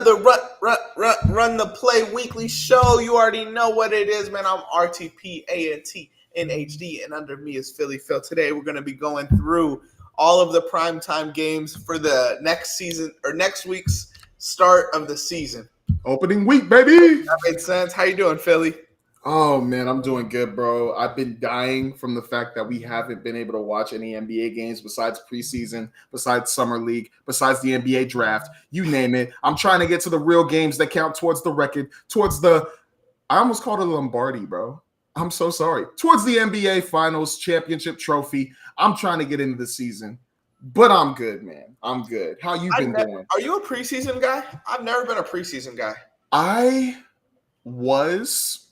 The run the play weekly show. You already know what it is, man. I'm RTP ANT in HD, and under me is Philly Phil. Today we're going to be going through all of the primetime games for the next season or next week's start of the season. Opening week, baby. That made sense. How you doing, Philly? Oh man, I'm doing good, bro. I've been dying from the fact that we haven't been able to watch any NBA games besides preseason, besides summer league, besides the NBA draft. You name it. I'm trying to get to the real games that count towards the record, towards the I almost called it Lombardi, bro. I'm so sorry. Towards the NBA Finals championship trophy. I'm trying to get into the season. But I'm good, man. I'm good. How you been doing? Are you a preseason guy? I've never been a preseason guy. I was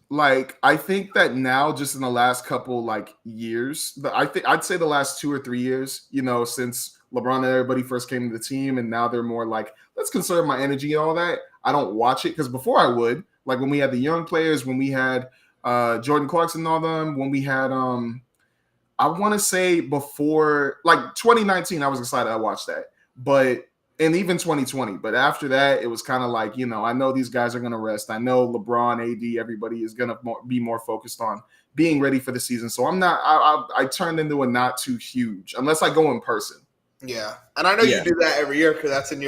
I think that now, just in the last couple years, I'd say the last 2 or 3 years, since LeBron and everybody first came to the team, and now they're more like, let's conserve my energy and all that. I don't watch it because before I would, like when we had the young players, when we had Jordan Clarkson and all them, when we had I want to say before 2019, I was excited. I watched that, and even 2020. But after that, it was kind of like, I know these guys are going to rest. I know LeBron, AD, everybody is going to be more focused on being ready for the season. So I'm not, I turned into a not too huge unless I go in person. Yeah. And I know you do that every year because that's in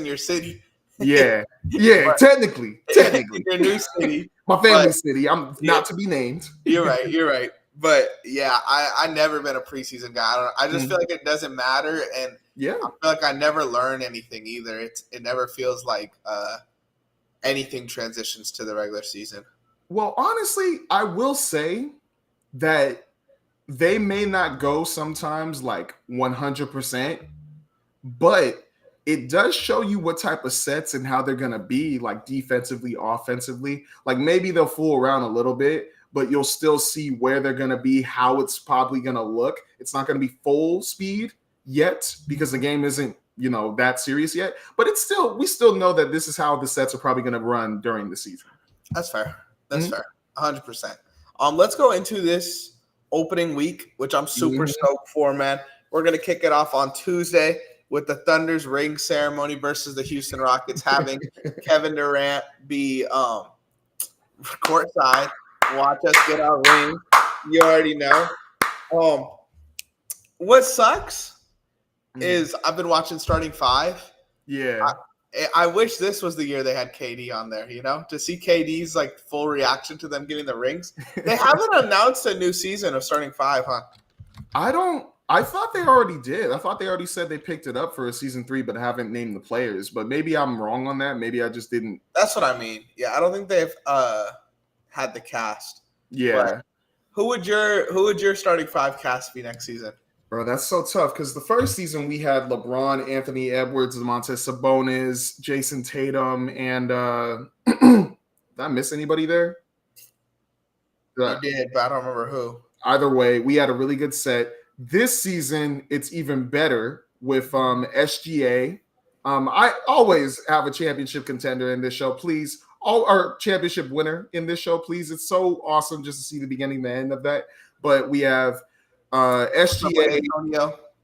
your city. Yeah. Yeah. technically. Your new city. My family city. I'm not to be named. You're right. But yeah, I never been a preseason guy. I just feel like it doesn't matter, and I feel like I never learn anything either. It never feels like anything transitions to the regular season. Well, honestly, I will say that they may not go sometimes 100%, but it does show you what type of sets and how they're gonna be defensively, offensively. Maybe they'll fool around a little bit, but you'll still see where they're going to be, how it's probably going to look. It's not going to be full speed yet because the game isn't, that serious yet. But we still know that this is how the sets are probably going to run during the season. That's fair. That's fair. 100%. Let's go into this opening week, which I'm super stoked for, man. We're going to kick it off on Tuesday with the Thunder's ring ceremony versus the Houston Rockets, having Kevin Durant be courtside. Watch us get our ring. You already know. What sucks is I've been watching Starting Five. Yeah. I wish this was the year they had KD on there, to see KD's full reaction to them getting the rings. They haven't announced a new season of Starting Five, huh? I thought they already did. I thought they already said they picked it up for a season 3, but haven't named the players. But maybe I'm wrong on that. Maybe I just didn't. That's what I mean. Yeah, I don't think they've had the cast. Yeah. But who would your Starting Five cast be next season? Bro, that's so tough because the first season we had LeBron, Anthony Edwards, Domantas Sabonis, Jason Tatum, and did I miss anybody there? You did, but I don't remember who. Either way, we had a really good set. This season, it's even better with SGA. I always have a championship contender in this show. Please, our championship winner in this show, please. It's so awesome just to see the beginning and the end of that. But we have SGA,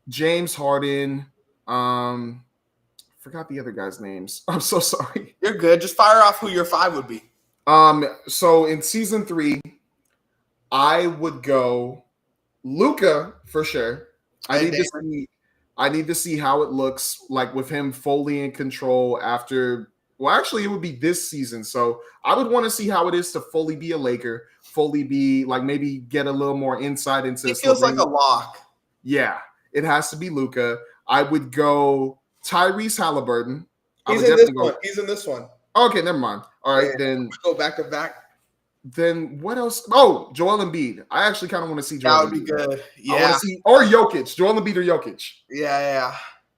James Harden. Forgot the other guys' names. I'm so sorry. You're good. Just fire off who your 5 would be. So in season 3, I would go Luka for sure. I need to see how it looks with him fully in control after. Well, actually, it would be this season. So I would want to see how it is to fully be a Laker, fully be maybe get a little more insight into. It feels like a lock. Yeah, it has to be Luka. I would go Tyrese Halliburton. He's in this one. Okay, never mind. All right, then go back to back. Then what else? Oh, Joel Embiid. I actually kind of want to see Joel. That would be good. Yeah. I want to see or Jokic. Joel Embiid or Jokic. Yeah.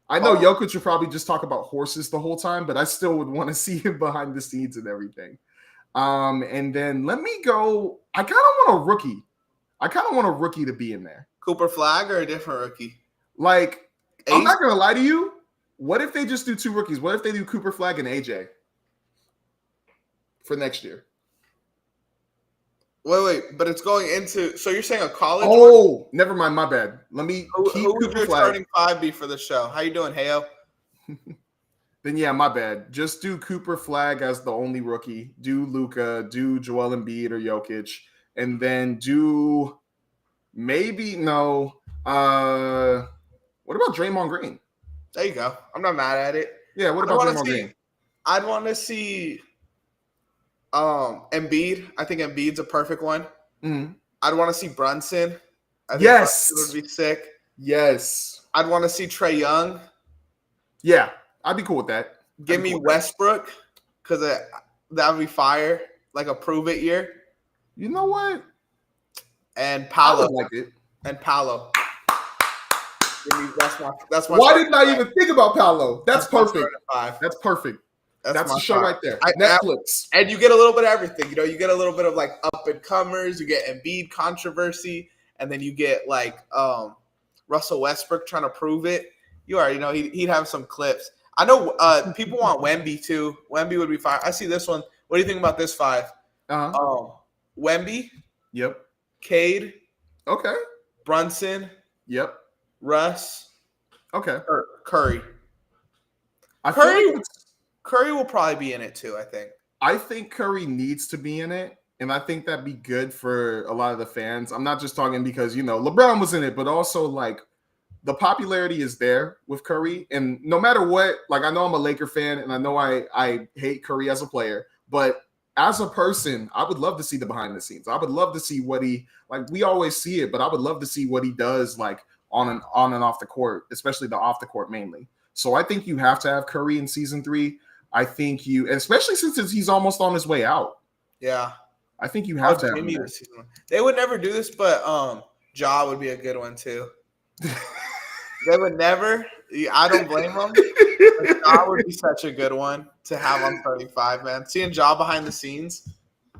I know Jokic would probably just talk about horses the whole time, but I still would want to see him behind the scenes and everything. And then let me go. I kind of want a rookie. I kind of want a rookie to be in there. Cooper Flag or a different rookie? I'm not gonna lie to you. What if they just do 2 rookies? What if they do Cooper Flag and AJ for next year? Wait, but it's going into. So you're saying a college? Oh, never mind. My bad. Let me keep who would Cooper your Flag. Starting 5 be for the show? How you doing, Heyo? Then yeah, my bad. Just do Cooper Flag as the only rookie. Do Luka. Do Joel Embiid or Jokic, and then do maybe no. What about Draymond Green? There you go. I'm not mad at it. Yeah, what I'd about want to Draymond see. Green? I'd want to see Embiid. I think Embiid's a perfect one. Mhm. I'd want to see Brunson. I think Brunson would Yes. be sick. Yes. I'd want to see Trae Young. Yeah, I'd be cool with that. Give me Westbrook because that would be fire, like a prove it year. You know what? And I Paolo. would like it. And Paolo. That's my Why didn't I even think about Paolo? That's perfect. Five. That's perfect. That's my the show five. right there. Netflix. And you get a little bit of everything. You know, you get a little bit of like up and comers. You get Embiid controversy, and then you get like Russell Westbrook trying to prove it. You already know he'd have some clips. I know people want Wemby too. Wemby would be fine. I see this one. What do you think about this five? Wemby. Yep. Cade. Okay. Brunson. Yep. Russ. Okay. Curry. Curry will probably be in it too, I think. I think Curry needs to be in it, and I think that'd be good for a lot of the fans. I'm not just talking because, LeBron was in it, but also like the popularity is there with Curry. And no matter what, like I know I'm a Laker fan and I know I hate Curry as a player, but as a person, I would love to see the behind the scenes. I would love to see what we always see it, but I would love to see what he does like on and off the court, especially the off the court mainly. So I think you have to have Curry in season 3. I think especially since he's almost on his way out. Yeah. I think you have to have him. They would never do this, but Ja would be a good one too. They would never. I don't blame them. Ja would be such a good one to have on 35, man. Seeing Ja behind the scenes.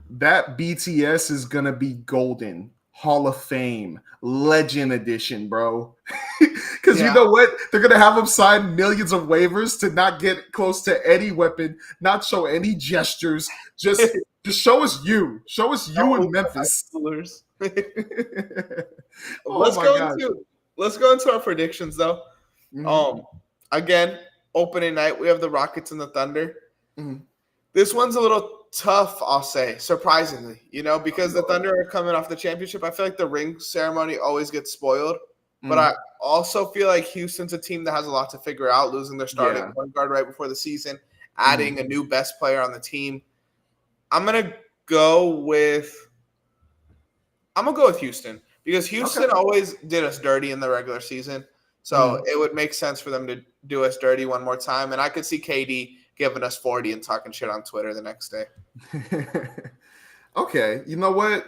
That BTS is going to be golden. Hall of Fame, Legend Edition, bro. Because you know what? They're going to have him sign millions of waivers to not get close to any weapon, not show any gestures. Just show us you. Show us you in Memphis. Let's go into our predictions, though. Mm-hmm. Again, opening night, we have the Rockets and the Thunder. Mm-hmm. This one's a little tough, I'll say, surprisingly, because the Thunder are coming off the championship. I feel like the ring ceremony always gets spoiled. Mm-hmm. But I also feel like Houston's a team that has a lot to figure out, losing their starting point guard right before the season, adding a new best player on the team. I'm going to go with Houston because Houston always did us dirty in the regular season. So it would make sense for them to do us dirty one more time. And I could see KD giving us 40 and talking shit on Twitter the next day. Okay. You know what?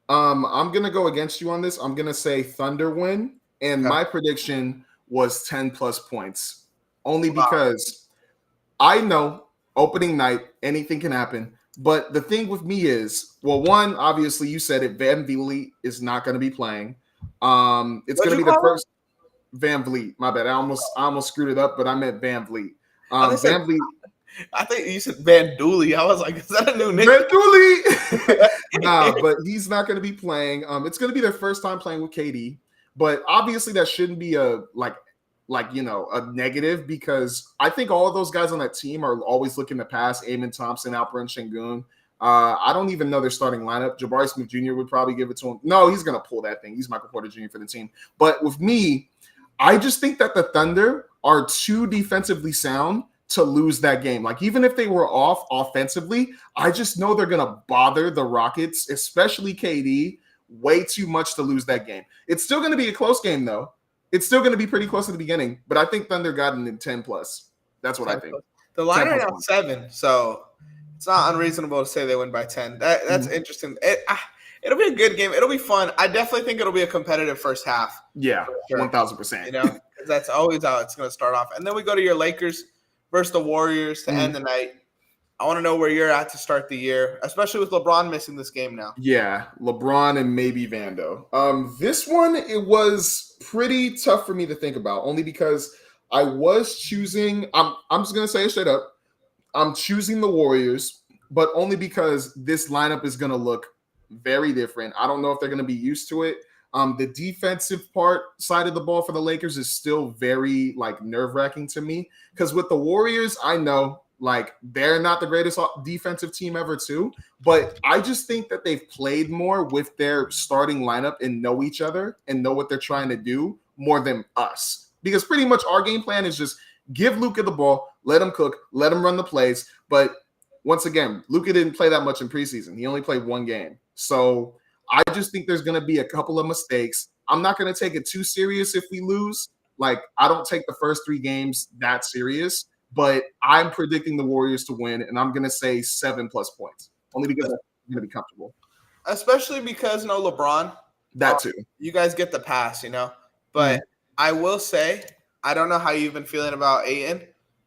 I'm going to go against you on this. I'm going to say Thunder win. And my prediction was 10 plus points. Only because I know opening night, anything can happen. But the thing with me is, well, one, obviously you said it, Van Vliet is not going to be playing. It's going to be the first Van Vliet. My bad. I almost screwed it up, but I meant Van Vliet. Van Vliet. I think you said Van Dooley. I was like, is that a new name? Van Dooley. Nah, but he's not going to be playing. It's going to be their first time playing with KD. But obviously that shouldn't be a negative because I think all of those guys on that team are always looking to pass. Amen Thompson, Alperen Şengün. I don't even know their starting lineup. Jabari Smith Jr. would probably give it to him. No, he's going to pull that thing. He's Michael Porter Jr. for the team. But with me, I just think that the Thunder are too defensively sound to lose that game. Like, even if they were off offensively, I just know they're going to bother the Rockets, especially KD, way too much to lose that game. It's still going to be a close game, though. It's still going to be pretty close at the beginning, but I think Thunder got it in 10 plus. That's what I think. The line right now 7, so it's not unreasonable to say they win by 10. That's interesting. It'll be a good game. It'll be fun. I definitely think it'll be a competitive first half. Yeah, sure. 1,000%. Because that's always how it's going to start off. And then we go to your Lakers versus the Warriors to end the night. I want to know where you're at to start the year, especially with LeBron missing this game now. Yeah, LeBron and maybe Vando. This one, it was pretty tough for me to think about, only because I was choosing – I'm just going to say it straight up. I'm choosing the Warriors, but only because this lineup is going to look very different. I don't know if they're going to be used to it. The defensive side of the ball for the Lakers is still very like nerve-wracking to me because with the Warriors, I know like they're not the greatest defensive team ever too, but I just think that they've played more with their starting lineup and know each other and know what they're trying to do more than us. Because pretty much our game plan is just give Luka the ball, let him cook, let him run the plays. But once again, Luka didn't play that much in preseason. He only played one game. So I just think there's going to be a couple of mistakes. I'm not going to take it too serious if we lose. Like, I don't take the first 3 games that serious, but I'm predicting the Warriors to win, and I'm going to say 7+ points, only because I'm going to be comfortable. Especially because no LeBron. That too. You guys get the pass, But I will say, I don't know how you've been feeling about Ayton,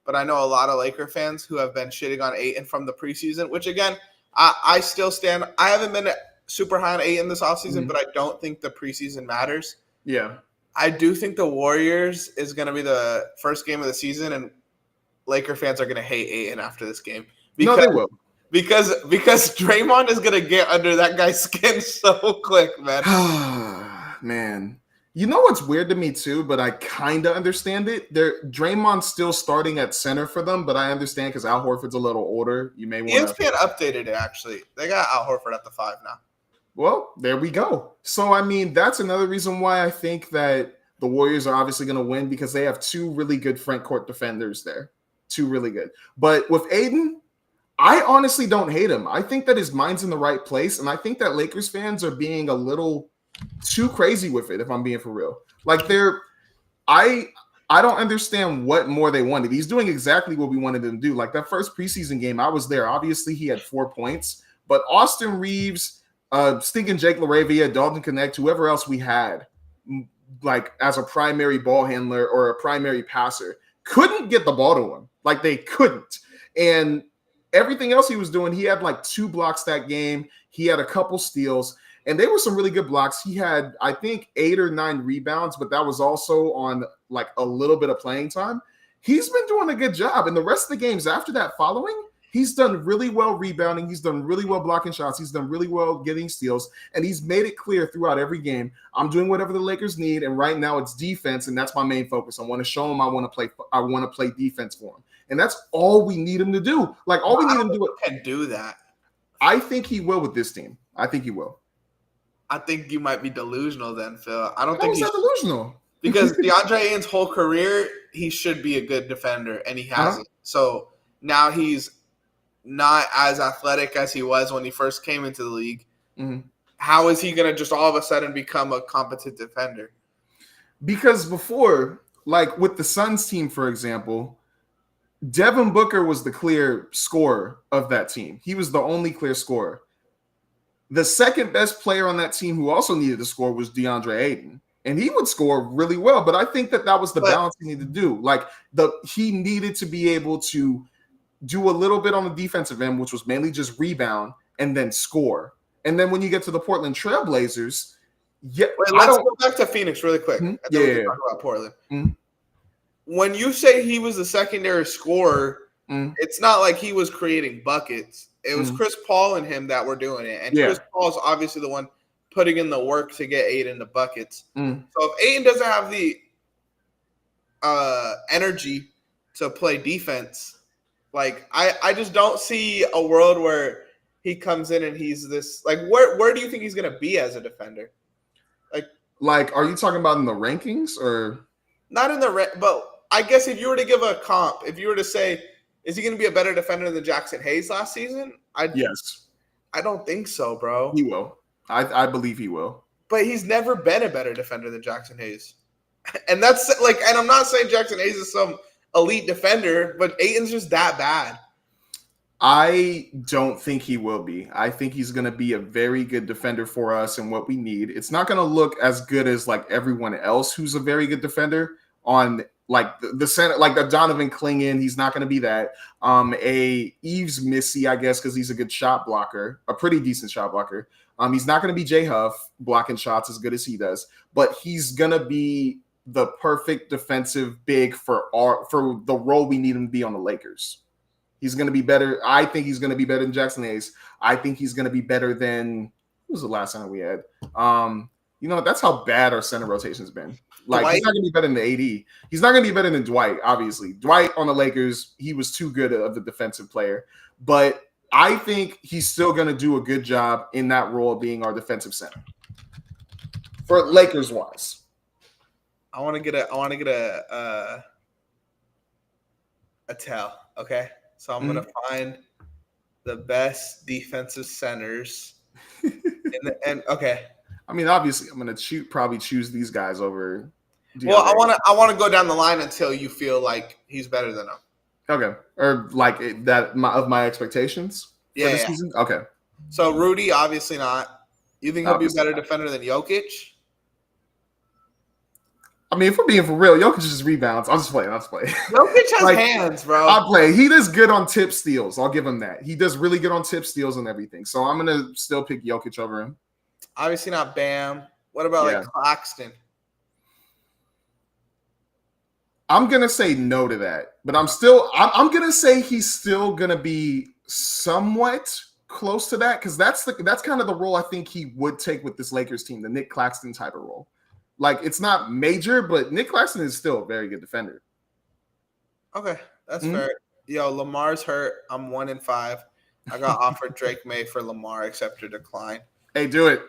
but I know a lot of Laker fans who have been shitting on Ayton from the preseason, which again, I still stand. I haven't been super high on Ayton this offseason, but I don't think the preseason matters. Yeah. I do think the Warriors is going to be the first game of the season, and Laker fans are going to hate Ayton after this game. No, they will. Because Draymond is going to get under that guy's skin so quick, man. Man. You know what's weird to me too, but I kind of understand it. Draymond's still starting at center for them, but I understand because Al Horford's a little older. You may want to. ESPN updated it, actually. They got Al Horford at the 5 now. Well, there we go. So, I mean, that's another reason why I think that the Warriors are obviously going to win because they have 2 really good front court defenders there. 2 really good. But with Ayton, I honestly don't hate him. I think that his mind's in the right place, and I think that Lakers fans are being a little too crazy with it, if I'm being for real. Like I don't understand what more they wanted. He's doing exactly what we wanted him to do. Like that first preseason game, I was there. Obviously, he had 4 points, but Austin Reeves, stinking Jake LaRavia, Dalton Connect, whoever else we had, like as a primary ball handler or a primary passer, couldn't get the ball to him. Like they couldn't. And everything else he was doing, he had like 2 blocks that game. He had a couple steals. And they were some really good blocks. He had, I think, 8 or 9 rebounds, but that was also on like a little bit of playing time. He's been doing a good job. And the rest of the games after that following, he's done really well rebounding. He's done really well blocking shots. He's done really well getting steals. And he's made it clear throughout every game, I'm doing whatever the Lakers need. And right now it's defense. And that's my main focus. I want to show him I want to play defense for him. And that's all we need him to do. Like all we need him to do. Can do that. I think he will with this team. I think he will. I think you might be delusional then, Phil. I don't think he's delusional. Because DeAndre Ayton's whole career, he should be a good defender, and he hasn't. So now he's not as athletic as he was when he first came into the league. Mm-hmm. How is he going to just all of a sudden become a competent defender? Because before, like with the Suns team, for example, Devin Booker was the clear scorer of that team. He was the only clear scorer. The second best player on that team who also needed to score was DeAndre Ayton. And he would score really well. But I think that was the balance he needed to do. Like he needed to be able to do a little bit on the defensive end, which was mainly just rebound and then score. And then when you get to the Portland Trailblazers, let's go back to Phoenix really quick. Mm-hmm. And then we can talk about Portland. Mm-hmm. When you say he was the secondary scorer, it's not like he was creating buckets. It was Chris Paul and him that were doing it. And Chris Paul is obviously the one putting in the work to get Ayton the buckets. So if Ayton doesn't have the energy to play defense, like I just don't see a world where he comes in and he's this like where do you think he's gonna be as a defender? Like are you talking about in the rankings or not in the but I guess if you were to give a comp, if you were to say, is he going to be a better defender than Jackson Hayes last season? Yes. I don't think so, bro. He will. I believe he will. But he's never been a better defender than Jackson Hayes. And that's and I'm not saying Jackson Hayes is some elite defender, but Ayton's just that bad. I don't think he will be. I think he's going to be a very good defender for us and what we need. It's not going to look as good as like everyone else who's a very good defender on like the center, like the Donovan Clingan. He's not going to be that. A Yves Missy, I guess, because he's a good shot blocker, a pretty decent shot blocker. He's not going to be Jay Huff blocking shots as good as he does, but he's going to be the perfect defensive big for the role we need him to be on the Lakers. He's going to be better. I think he's going to be better than Jackson Hayes. I think he's going to be better than – who was the last time we had? You know, that's how bad our center rotation's been. Like, Dwight, he's not going to be better than AD. He's not going to be better than Dwight, obviously. Dwight on the Lakers, he was too good of a defensive player. But I think he's still going to do a good job in that role of being our defensive center. For Lakers-wise. I want to get a tell. Okay, so I'm gonna find the best defensive centers. and okay. I mean, obviously, I'm gonna probably choose these guys over. Well, I want to go down the line until you feel like he's better than him. Okay, or like that of my expectations for the season. Okay. So Rudy, obviously not. You think he'll be a better defender than Jokic? I mean, if we're being for real, Jokic just rebounds. I'll just play. Jokic has hands, bro. I'll play. He does good on tip steals. I'll give him that. He does really good on tip steals and everything. So I'm gonna still pick Jokic over him. Obviously not Bam. What about like Claxton? I'm gonna say no to that, but I'm gonna say he's still gonna be somewhat close to that because that's kind of the role I think he would take with this Lakers team, the Nick Claxton type of role. Like, it's not major, but Nick Claxton is still a very good defender. Okay, that's fair. Yo, Lamar's hurt. I'm 1-5. I got offered Drake May for Lamar, accept or decline. Hey, do it.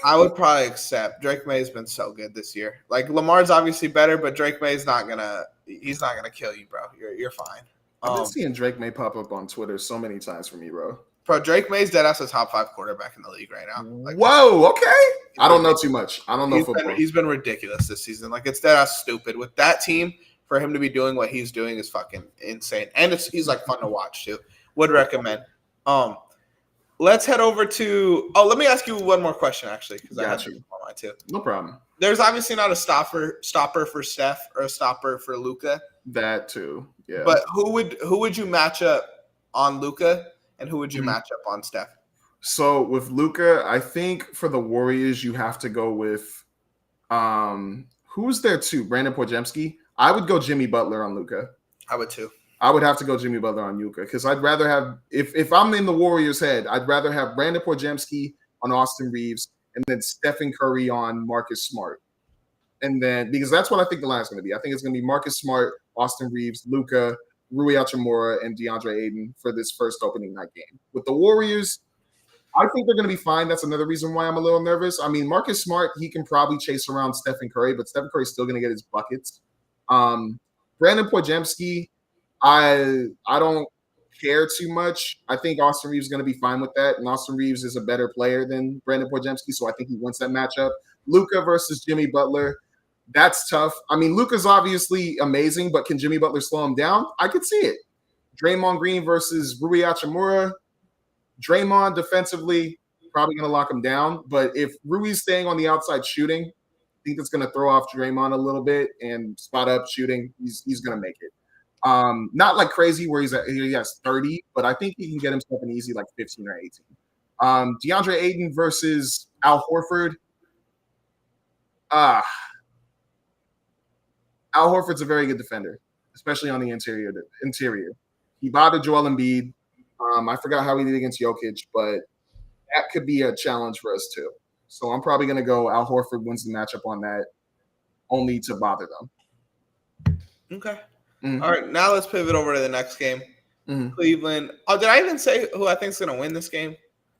I would probably accept. Drake May's been so good this year. Like, Lamar's obviously better, but Drake May's he's not gonna kill you, bro. You're fine. I've been seeing Drake May pop up on Twitter so many times for me, bro. Bro, Drake May's dead ass a top 5 quarterback in the league right now. Like, whoa, okay. I don't know too much. I don't know football. He's been ridiculous this season. Like, it's dead ass stupid. With that team, for him to be doing what he's doing is fucking insane. And he's like fun to watch too. Would recommend. Let's head over to. Oh, let me ask you one more question actually, because I have you on mine too. No problem. There's obviously not a stopper for Steph or a stopper for Luka. That too, yeah. But who would you match up on Luka, and who would you match up on Steph? So with Luka, I think for the Warriors, you have to go with who's there too? Brandon Podziemski. I would go Jimmy Butler on Luka. I would too. I would have to go Jimmy Butler on Luka because I'd rather have if I'm in the Warriors' head, I'd rather have Brandon Podziemski on Austin Reeves and then Stephen Curry on Marcus Smart. And then because that's what I think the line's going to be. I think it's going to be Marcus Smart, Austin Reeves, Luka, Rui Hachimura, and DeAndre Ayton for this first opening night game. With the Warriors, I think they're going to be fine. That's another reason why I'm a little nervous. I mean, Marcus Smart, he can probably chase around Stephen Curry, but Stephen Curry's still going to get his buckets. Brandon Podziemski, I don't care too much. I think Austin Reeves is going to be fine with that, and Austin Reeves is a better player than Brandon Podziemski, so I think he wins that matchup. Luka versus Jimmy Butler, that's tough. I mean, Luka's obviously amazing, but can Jimmy Butler slow him down? I could see it. Draymond Green versus Rui Hachimura. Draymond defensively probably going to lock him down, but if Rui's staying on the outside shooting, I think that's going to throw off Draymond a little bit and spot up shooting. He's going to make it. Not like crazy where he has 30, but I think he can get himself an easy like 15 or 18. DeAndre Ayton versus Al Horford. Al Horford's a very good defender, especially on the interior. He bothered Joel Embiid. I forgot how he did against Jokic, but that could be a challenge for us too. So I'm probably going to go Al Horford wins the matchup on that, only to bother them. Okay. Mm-hmm. All right, now let's pivot over to the next game. Mm-hmm. Cleveland. Oh, did I even say who I think is going to win this game?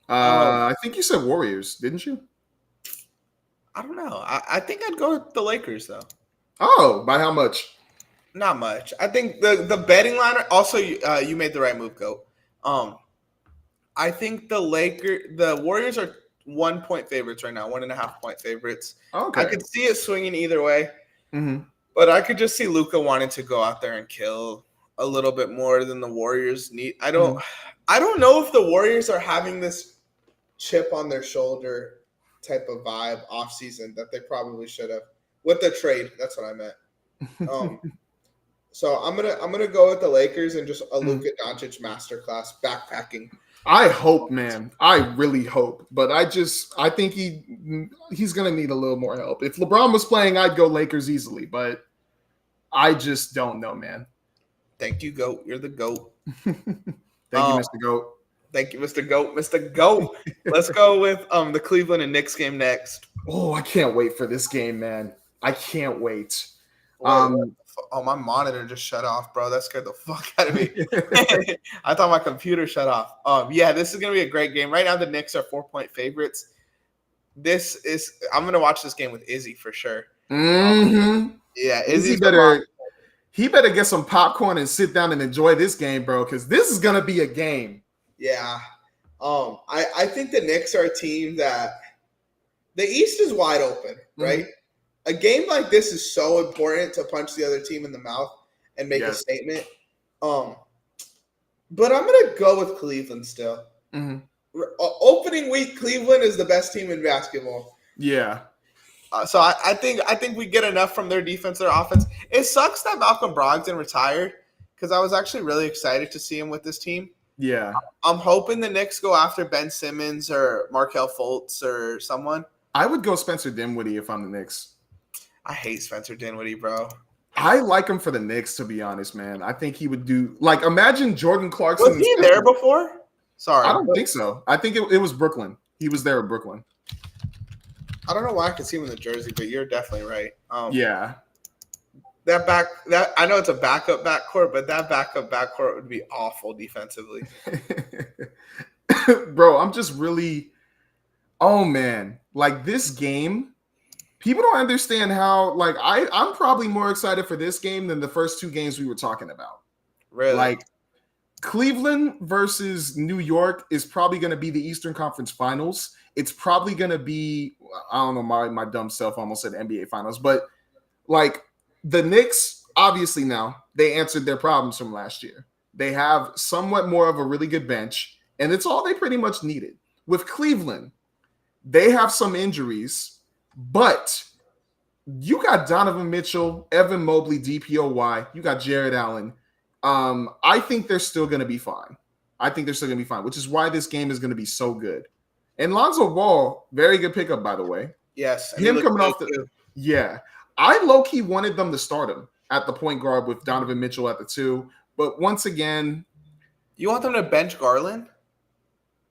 I think you said Warriors, didn't you? I don't know. I think I'd go with the Lakers, though. Oh, by how much? Not much. I think the betting line. Also, you made the right move, Goat. I think the Warriors are 1 point favorites right now, 1.5 point favorites. Okay. I could see it swinging either way. Mm-hmm. But I could just see Luka wanting to go out there and kill a little bit more than the Warriors need. I don't know if the Warriors are having this chip on their shoulder type of vibe off season that they probably should have with the trade. That's what I meant. So I'm gonna go with the Lakers and just a Luka Doncic masterclass backpacking. I hope, man. I really hope, but I think he's gonna need a little more help. If LeBron was playing, I'd go Lakers easily, but I just don't know, man. Thank you, Goat. You're the Goat. Thank you, Mr. Goat. Thank you, Mr. Goat. Mr. Goat. Let's go with the Cleveland and Knicks game next. Oh, I can't wait for this game, man. I can't wait. Wait, Um, oh, my monitor just shut off, bro. That scared the fuck out of me. I thought my computer shut off. Yeah, this is gonna be a great game. Right now, the Knicks are 4-point favorites. I'm gonna watch this game with Izzy for sure. mm-hmm. Yeah, Izzy Izzy's the better he better get some popcorn and sit down and enjoy this game, bro, because this is gonna be a game. yeah. I think the Knicks are a team that the East is wide open, right? Mhm. A game like this is so important to punch the other team in the mouth and make a Yes. statement. Um, but I'm gonna go with Cleveland still. Mhm. Opening week, Cleveland is the best team in basketball. Yeah. So I think we get enough from their defense, their offense. It sucks that Malcolm Brogdon retired because I was actually really excited to see him with this team. Yeah. I'm hoping the Knicks go after Ben Simmons or Markelle Fultz or someone. I would go Spencer Dinwiddie if I'm the Knicks. I hate Spencer Dinwiddie, bro. I like him for the Knicks, to be honest, man. I think he would do like imagine Jordan Was Clarkson. he there before? Sorry. I don't think so. I think it was Brooklyn. He was there at Brooklyn. I don't know why I could see him in the jersey, but you're definitely right. Yeah. That I know it's a backup backcourt, but that backup backcourt would be awful defensively. Bro, I'm just really oh man. Like this game, people don't understand how like I'm probably more excited for this game than the first two games we were talking about. Really? Like Cleveland versus New York is probably going to be the Eastern Conference Finals. It's probably going to be, I don't know, my dumb self almost said NBA Finals, but like the Knicks, obviously now, they answered their problems from last year. They have somewhat more of a really good bench, and it's all they pretty much needed. With Cleveland, they have some injuries, but you got Donovan Mitchell, Evan Mobley, DPOY, you got Jared Allen. I think they're still going to be fine. Which is why this game is going to be so good. And Lonzo Ball, very good pickup, by the way. Yes. Him coming off the yeah. I low-key wanted them to start him at the point guard with Donovan Mitchell at the 2. But once again, you want them to bench Garland?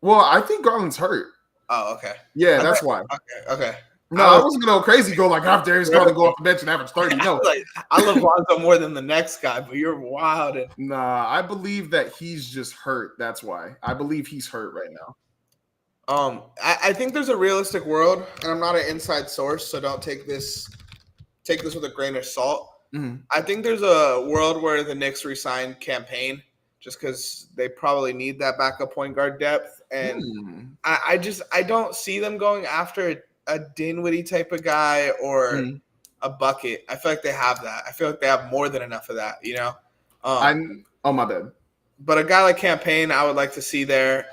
Well, I think Garland's hurt. Oh, okay. Yeah, that's why. Okay. No, I wasn't going to go crazy, go like, have Darius Garland go off the bench and average 30. No. I love Lonzo more than the next guy, but you're wild. Nah, I believe that he's just hurt. That's why. I believe he's hurt right now. I think there's a realistic world, and I'm not an inside source, so don't take this with a grain of salt. Mm-hmm. I think there's a world where the Knicks resign Campaign just because they probably need that backup point guard depth, and I don't see them going after a Dinwiddie type of guy or a bucket. I feel like they have that. I feel like they have more than enough of that, you know? Oh, my bad. But a guy like Campaign, I would like to see there.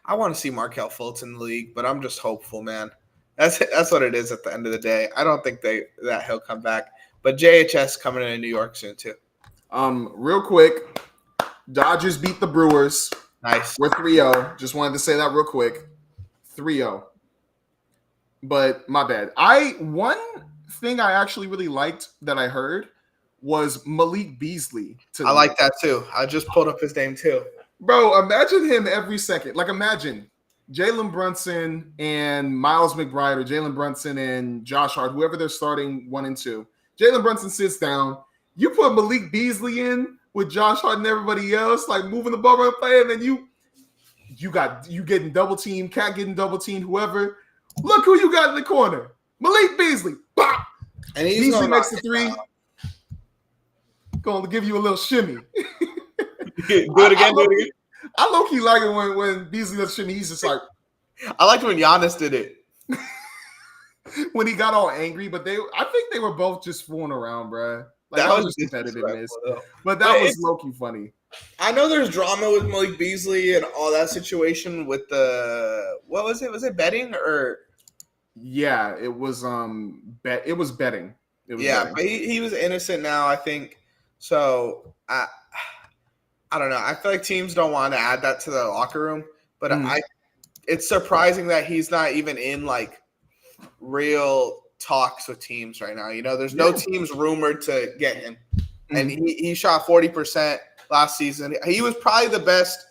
I want to see Markelle Fultz in the league, but I'm just hopeful, man. That's what it is at the end of the day. I don't think that he'll come back. But JHS coming into New York soon too. Real quick, Dodgers beat the Brewers. Nice. We're 3-0. Just wanted to say that real quick. 3-0. But my bad. One thing I actually really liked that I heard was Malik Beasley. I like that too. I just pulled up his name too. Bro, imagine him every second. Like imagine Jalen Brunson and Miles McBride or Jalen Brunson and Josh Hart, whoever they're starting 1 and 2. Jalen Brunson sits down. You put Malik Beasley in with Josh Hart and everybody else, like moving the ball around play, and then you getting double teamed, Cat getting double teamed, whoever. Look who you got in the corner. Malik Beasley. Bop! And Beasley makes the 3. Going to give you a little shimmy. Do it again. I low-key like it when Beasley does shimmy. He's just like. I liked when Giannis did it. When he got all angry, but I think they were both just fooling around, bro. Like, that was just competitiveness. But that was low-key funny. I know there's drama with Malik Beasley and all that situation with the what was it? Was it betting or? Yeah, it was It was betting. But he was innocent now, I think. So I don't know. I feel like teams don't want to add that to the locker room, but it's surprising that he's not even in like real talks with teams right now. You know, there's no teams rumored to get him, and he shot 40% last season. He was probably the best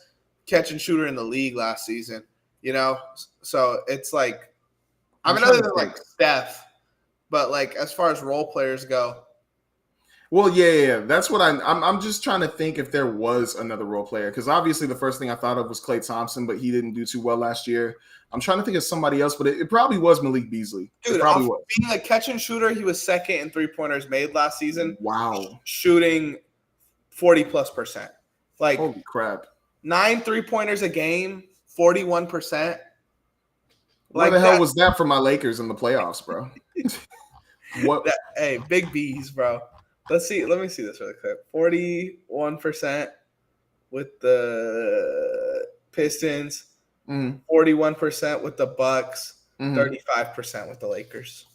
catch and shooter in the league last season. You know, so it's like I mean, other than like Steph, but like as far as role players go. Well, yeah. That's what I'm just trying to think if there was another role player, because obviously the first thing I thought of was Klay Thompson, but he didn't do too well last year. I'm trying to think of somebody else, but it probably was Malik Beasley. Dude, it probably was. Being a catch and shooter, he was second in 3-pointers made last season. Wow. Shooting 40+%. Like, holy crap. 9 3-pointers a game, 41%. Where the hell was that for my Lakers in the playoffs, bro? What? Hey, big B's, bro. Let me see this really quick. 41% with the Pistons, 41% with the Bucks, 35% with the Lakers.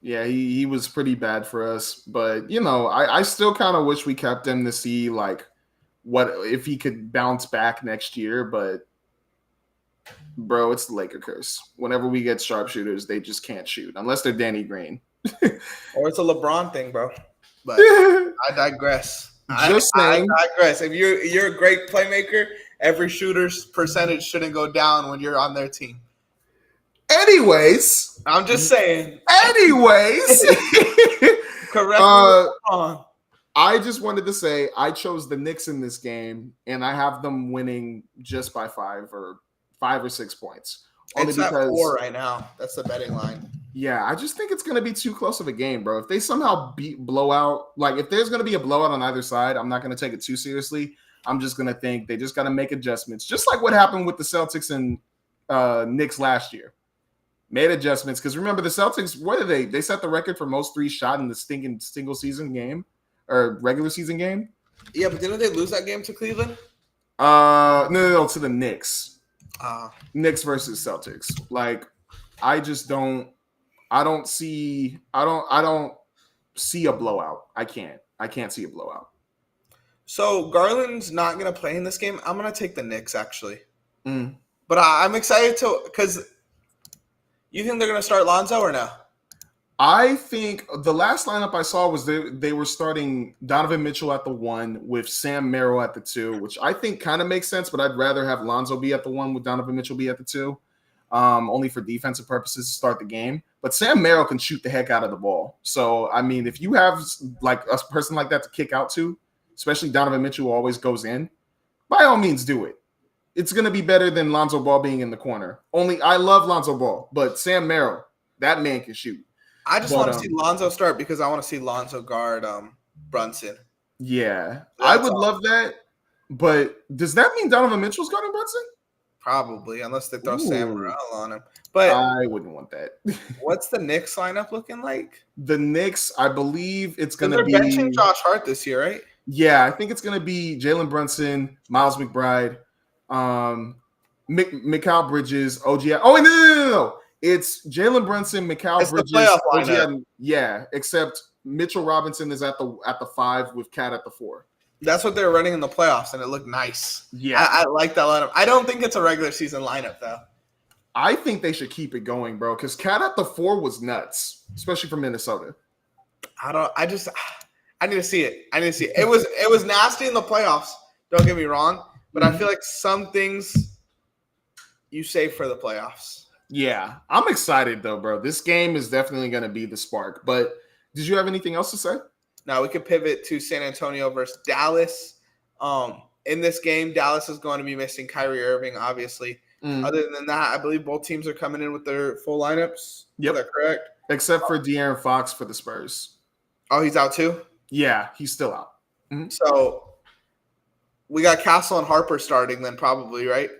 Yeah, he was pretty bad for us. But, I still kind of wish we kept him to see, like, what if he could bounce back next year. But, bro, it's the Laker curse. Whenever we get sharpshooters, they just can't shoot unless they're Danny Green. Or it's a LeBron thing, bro. But I digress. I digress. If you're a great playmaker, every shooter's percentage shouldn't go down when you're on their team. Anyways. I'm just saying. Anyways. Correct. I just wanted to say I chose the Knicks in this game, and I have them winning just by 5 or 6 points. It's at 4 right now. That's the betting line. Yeah, I just think it's going to be too close of a game, bro. If they somehow blowout, like if there's going to be a blowout on either side, I'm not going to take it too seriously. I'm just going to think they just got to make adjustments, just like what happened with the Celtics and Knicks last year. Made adjustments because remember the Celtics, what did they? They set the record for most 3 shot in the stinking single season game or regular season game. Yeah, but didn't they lose that game to Cleveland? No, to the Knicks. Knicks versus Celtics. Like, I don't see a blowout. I can't see a blowout. So Garland's not going to play in this game. I'm going to take the Knicks actually. But I'm excited because you think they're going to start Lonzo or no? I think the last lineup I saw was they were starting Donovan Mitchell at the 1 with Sam Merrill at the 2, which I think kind of makes sense, but I'd rather have Lonzo be at the 1 with Donovan Mitchell be at the 2, only for defensive purposes to start the game. But Sam Merrill can shoot the heck out of the ball. So, I mean, if you have like a person like that to kick out to, especially Donovan Mitchell who always goes in, by all means do it. It's going to be better than Lonzo Ball being in the corner. Only I love Lonzo Ball, but Sam Merrill, that man can shoot. I just want to see Lonzo start because I want to see Lonzo guard Brunson. Yeah, I would love that. But does that mean Donovan Mitchell's guarding Brunson? Probably, unless they throw Sam Morrell on him. But I wouldn't want that. What's the Knicks lineup looking like? The Knicks, I believe it's going to be they're benching Josh Hart this year, right? Yeah, I think it's going to be Jalen Brunson, Miles McBride, Mikal Bridges, OG. Oh, no. It's Jalen Brunson, Mikal Bridges, OG. Yeah, except Mitchell Robinson is at the 5 with Cat at the 4. That's what they were running in the playoffs, and it looked nice. Yeah. I like that lineup. I don't think it's a regular season lineup, though. I think they should keep it going, bro, because Cat at the 4 was nuts, especially for Minnesota. I need to see it. It was nasty in the playoffs. Don't get me wrong, but I feel like some things you save for the playoffs. Yeah, I'm excited though, bro. This game is definitely going to be the spark. But did you have anything else to say? Now we could pivot to San Antonio versus Dallas. In this game, Dallas is going to be missing Kyrie Irving, obviously. Other than that, I believe both teams are coming in with their full lineups. Yep. Is that correct? Except for De'Aaron Fox for the Spurs. Oh, he's out too? Yeah, he's still out. So we got Castle and Harper starting then probably, right?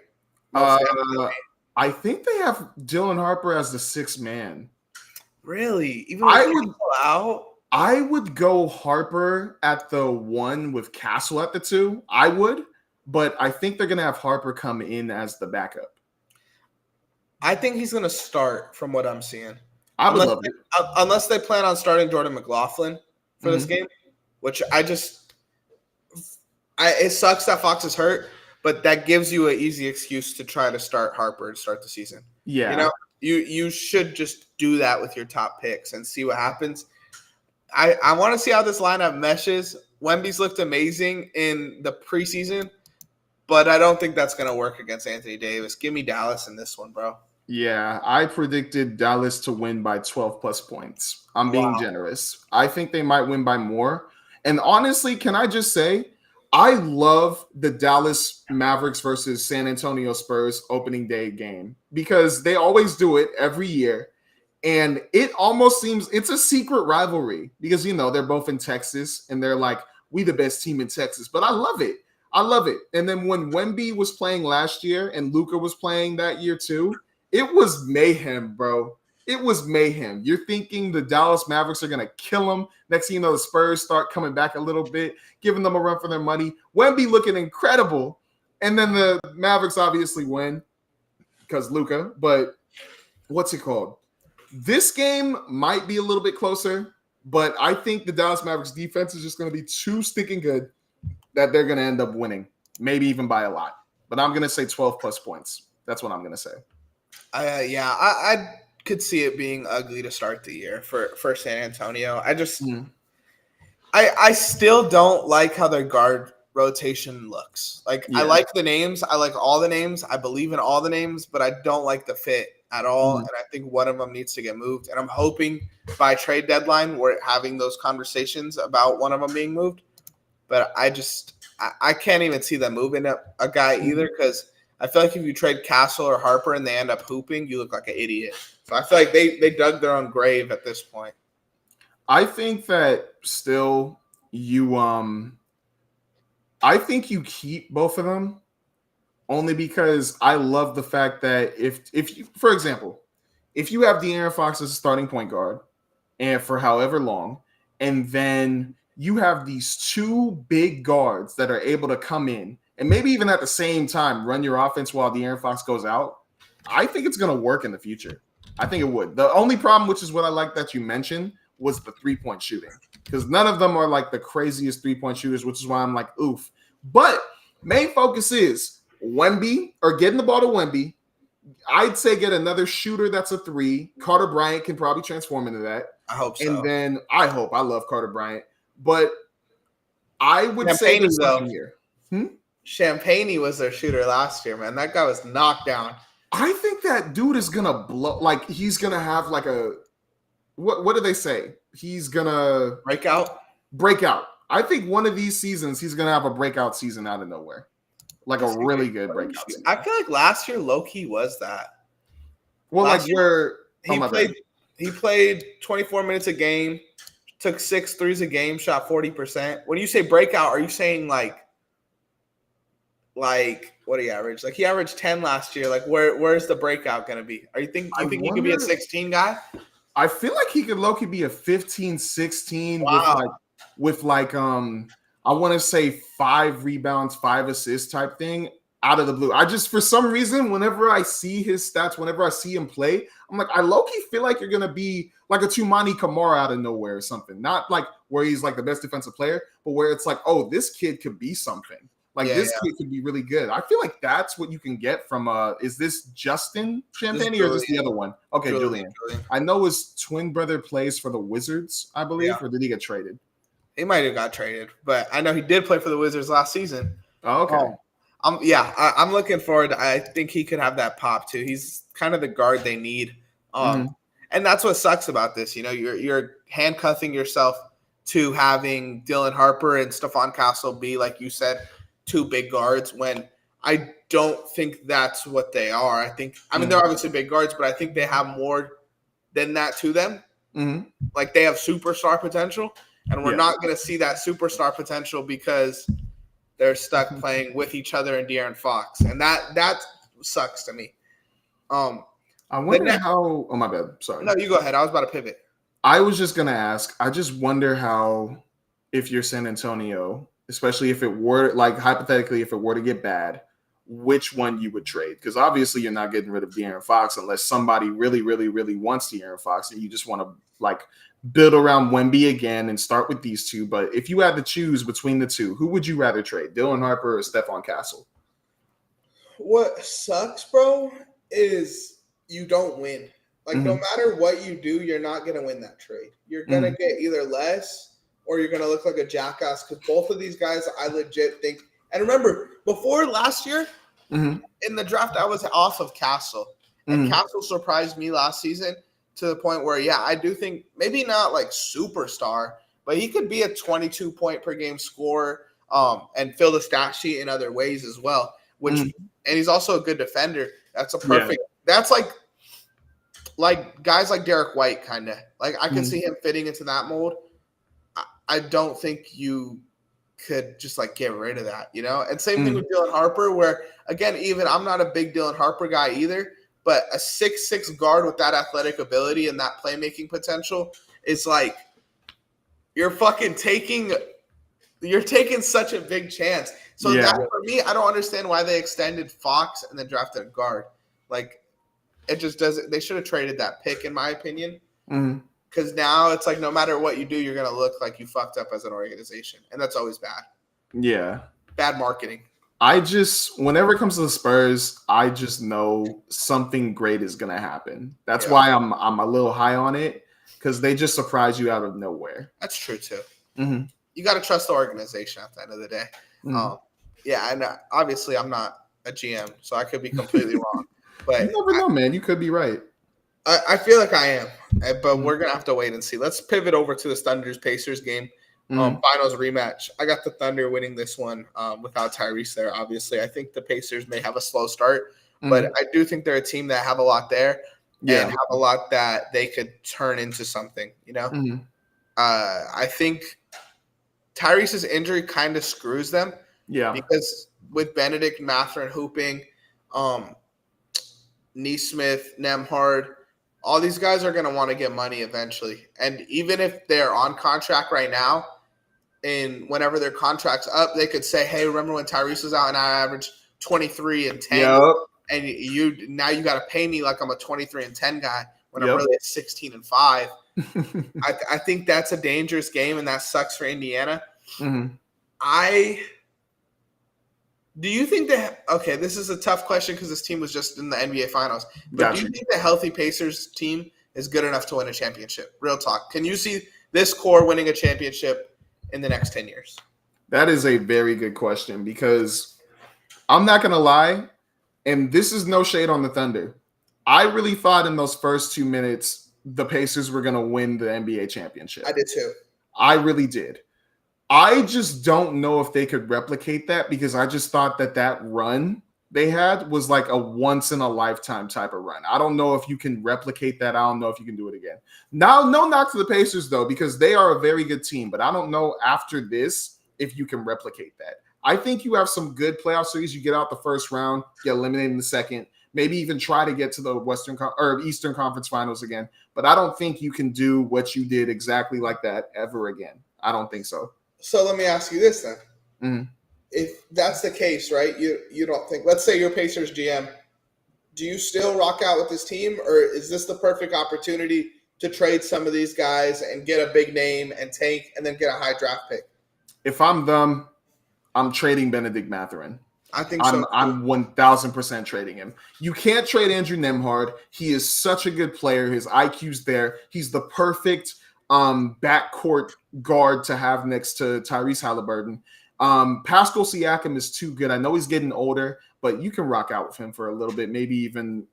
I think they have Dylan Harper as the 6th man. Really? Even with Castle out? I would go Harper at the 1 with Castle at the 2. I would, but I think they're going to have Harper come in as the backup. I think he's going to start from what I'm seeing. I would love it. Unless they plan on starting Jordan McLaughlin for this game, which it sucks that Fox is hurt, but that gives you an easy excuse to try to start Harper to start the season. Yeah. You should just do that with your top picks and see what happens. I want to see how this lineup meshes. Wemby's looked amazing in the preseason, but I don't think that's going to work against Anthony Davis. Give me Dallas in this one, bro. Yeah, I predicted Dallas to win by 12 plus points. I'm being Wow. generous. I think they might win by more. And honestly, can I just say, I love the Dallas Mavericks versus San Antonio Spurs opening day game because they always do it every year. And it almost seems it's a secret rivalry because, they're both in Texas and they're like, we the best team in Texas. But I love it. I love it. And then when Wemby was playing last year and Luka was playing that year too, it was mayhem, bro. It was mayhem. You're thinking the Dallas Mavericks are going to kill them. Next thing you know, the Spurs start coming back a little bit, giving them a run for their money. Wemby looking incredible. And then the Mavericks obviously win because Luka. But what's it called? This game might be a little bit closer, but I think the Dallas Mavericks defense is just going to be too stinking good that they're going to end up winning, maybe even by a lot. But I'm going to say 12 plus points. That's what I'm going to say. I could see it being ugly to start the year for San Antonio. I still don't like how their guard rotation looks. Like I like the names, I like all the names, I believe in all the names, but I don't like the fit at all. And I think one of them needs to get moved. And I'm hoping by trade deadline we're having those conversations about one of them being moved. But I can't even see them moving a guy either because I feel like if you trade Castle or Harper and they end up hooping, you look like an idiot. So I feel like they dug their own grave at this point. I think that still I think you keep both of them only because I love the fact that if you, for example, if you have De'Aaron Fox as a starting point guard and for however long, and then you have these two big guards that are able to come in and maybe even at the same time run your offense while De'Aaron Fox goes out, I think it's going to work in the future. I think it would. The only problem, which is what I like that you mentioned, was the three-point shooting because none of them are like the craziest three-point shooters, which is why I'm like, oof. But main focus is Wemby or getting the ball to Wemby. I'd say get another shooter that's a three. Carter Bryant can probably transform into that. I hope so. And then I love Carter Bryant. But I would say there's something here. Champagne was their shooter last year, man. That guy was knocked down. I think that dude is going to blow. Like, he's going to have like a – what do they say? He's going to – Break out. I think one of these seasons he's going to have a breakout season out of nowhere. Like a really good breakout season. I feel like last year low-key was that. Well, last like where – he played 24 minutes a game, took 6 threes a game, shot 40%. When you say breakout, are you saying like what do you average? Like he averaged 10 last year. Like where's the breakout going to be? You think he could be a 16 guy? I feel like he could low-key be a 15, 16 wow. with like I want to say 5 rebounds, 5 assists type thing out of the blue. I just, for some reason, whenever I see his stats, whenever I see him play, I'm like, I low-key feel like you're going to be like a Tumani Kamara out of nowhere or something. Not like where he's like the best defensive player, but where it's like, oh, this kid could be something. Like this kid could be really good. I feel like that's what you can get from is this Justin Champagne or just the other one? Okay, Julian. I know his twin brother plays for the Wizards, I believe, or did he get traded? He might have got traded, but I know he did play for the Wizards last season. Oh, okay. I'm looking forward. I think he could have that pop too. He's kind of the guard they need. And that's what sucks about this. You know, you're handcuffing yourself to having Dylan Harper and Stephon Castle be, like you said, 2 big guards when I don't think that's what they are. I mean, they're obviously big guards, but I think they have more than that to them. Like they have superstar potential, and we're not going to see that superstar potential because they're stuck playing with each other and De'Aaron Fox, and that sucks to me. I wonder how. Oh my bad. Sorry. No, you go ahead. I was about to pivot. I was just going to ask. I just wonder how, if you're San Antonio, especially if it were, like, hypothetically, if it were to get bad, which one you would trade. Because obviously you're not getting rid of De'Aaron Fox unless somebody really, really, really wants De'Aaron Fox and you just want to, like, build around Wemby again and start with these two. But if you had to choose between the two, who would you rather trade, Dylan Harper or Stephon Castle? What sucks, bro, is you don't win. Like, no matter what you do, you're not going to win that trade. You're going to get either less or you're going to look like a jackass because both of these guys, I legit think. And remember, before last year, in the draft, I was off of Castle. And Mm. Castle surprised me last season to the point where, yeah, I do think maybe not like superstar, but he could be a 22 point per game scorer and fill the stat sheet in other ways as well. Which Mm. and he's also a good defender. That's a Yeah. perfect. That's like guys like Derek White, kind of like I can Mm. see him fitting into that mold. I don't think you could just like get rid of that, you know? And same thing Mm. with Dylan Harper, where again, even I'm not a big Dylan Harper guy either, but a 6'6" guard with that athletic ability and that playmaking potential is like you're fucking taking such a big chance. So Yeah. that for me, I don't understand why they extended Fox and then drafted a guard. Like it just doesn't. They should have traded that pick, in my opinion. Mm. Because now it's like no matter what you do, you're gonna look like you fucked up as an organization, and that's always bad. Yeah. Bad marketing. Whenever it comes to the Spurs, I just know something great is gonna happen. That's Yeah. why I'm a little high on it, because they just surprise you out of nowhere. That's true too. Mm-hmm. You got to trust the organization at the end of the day. Mm-hmm. Yeah, and obviously I'm not a GM, so I could be completely wrong. But You never know, man. You could be right. I feel like I am, but Mm. we're gonna have to wait and see. Let's pivot over to the Thunder's Pacers game, Mm. finals rematch. I got the Thunder winning this one without Tyrese there. Obviously, I think the Pacers may have a slow start, but I do think they're a team that have a lot there Yeah. and have a lot that they could turn into something. You know, Mm. I think Tyrese's injury kind of screws them Yeah. because with Benedict Mathurin hooping, Neesmith, Nemhard, all these guys are going to want to get money eventually. And even if they're on contract right now, and whenever their contract's up, they could say, hey, remember when Tyrese was out and I averaged 23 and 10? Yep. And you got to pay me like I'm a 23 and 10 guy when I'm Yep. really at 16 and 5. I think that's a dangerous game, and that sucks for Indiana. Mm-hmm. Do you think that – okay, this is a tough question because this team was just in the NBA Finals. But do you think the healthy Pacers team is good enough to win a championship? Real talk. Can you see this core winning a championship in the next 10 years? That is a very good question, because I'm not going to lie, and this is no shade on the Thunder. I really thought in those first 2 minutes the Pacers were going to win the NBA championship. I did too. I really did. I just don't know if they could replicate that, because I just thought that run they had was like a once-in-a-lifetime type of run. I don't know if you can replicate that. I don't know if you can do it again. Now, no knock to the Pacers, though, because they are a very good team. But I don't know after this if you can replicate that. I think you have some good playoff series. You get out the first round, get eliminated in the second, maybe even try to get to the Eastern Conference Finals again. But I don't think you can do what you did exactly like that ever again. I don't think so. So let me ask you this then. Mm-hmm. If that's the case, right, you don't think – let's say you're Pacers GM. Do you still rock out with this team, or is this the perfect opportunity to trade some of these guys and get a big name and tank and then get a high draft pick? If I'm them, I'm trading Benedict Mathurin. I think so. I'm 1,000% trading him. You can't trade Andrew Nemhard. He is such a good player. His IQ's there. He's the perfect backcourt guard to have next to Tyrese Halliburton. Pascal Siakam is too good. I know he's getting older, but you can rock out with him for a little bit, maybe even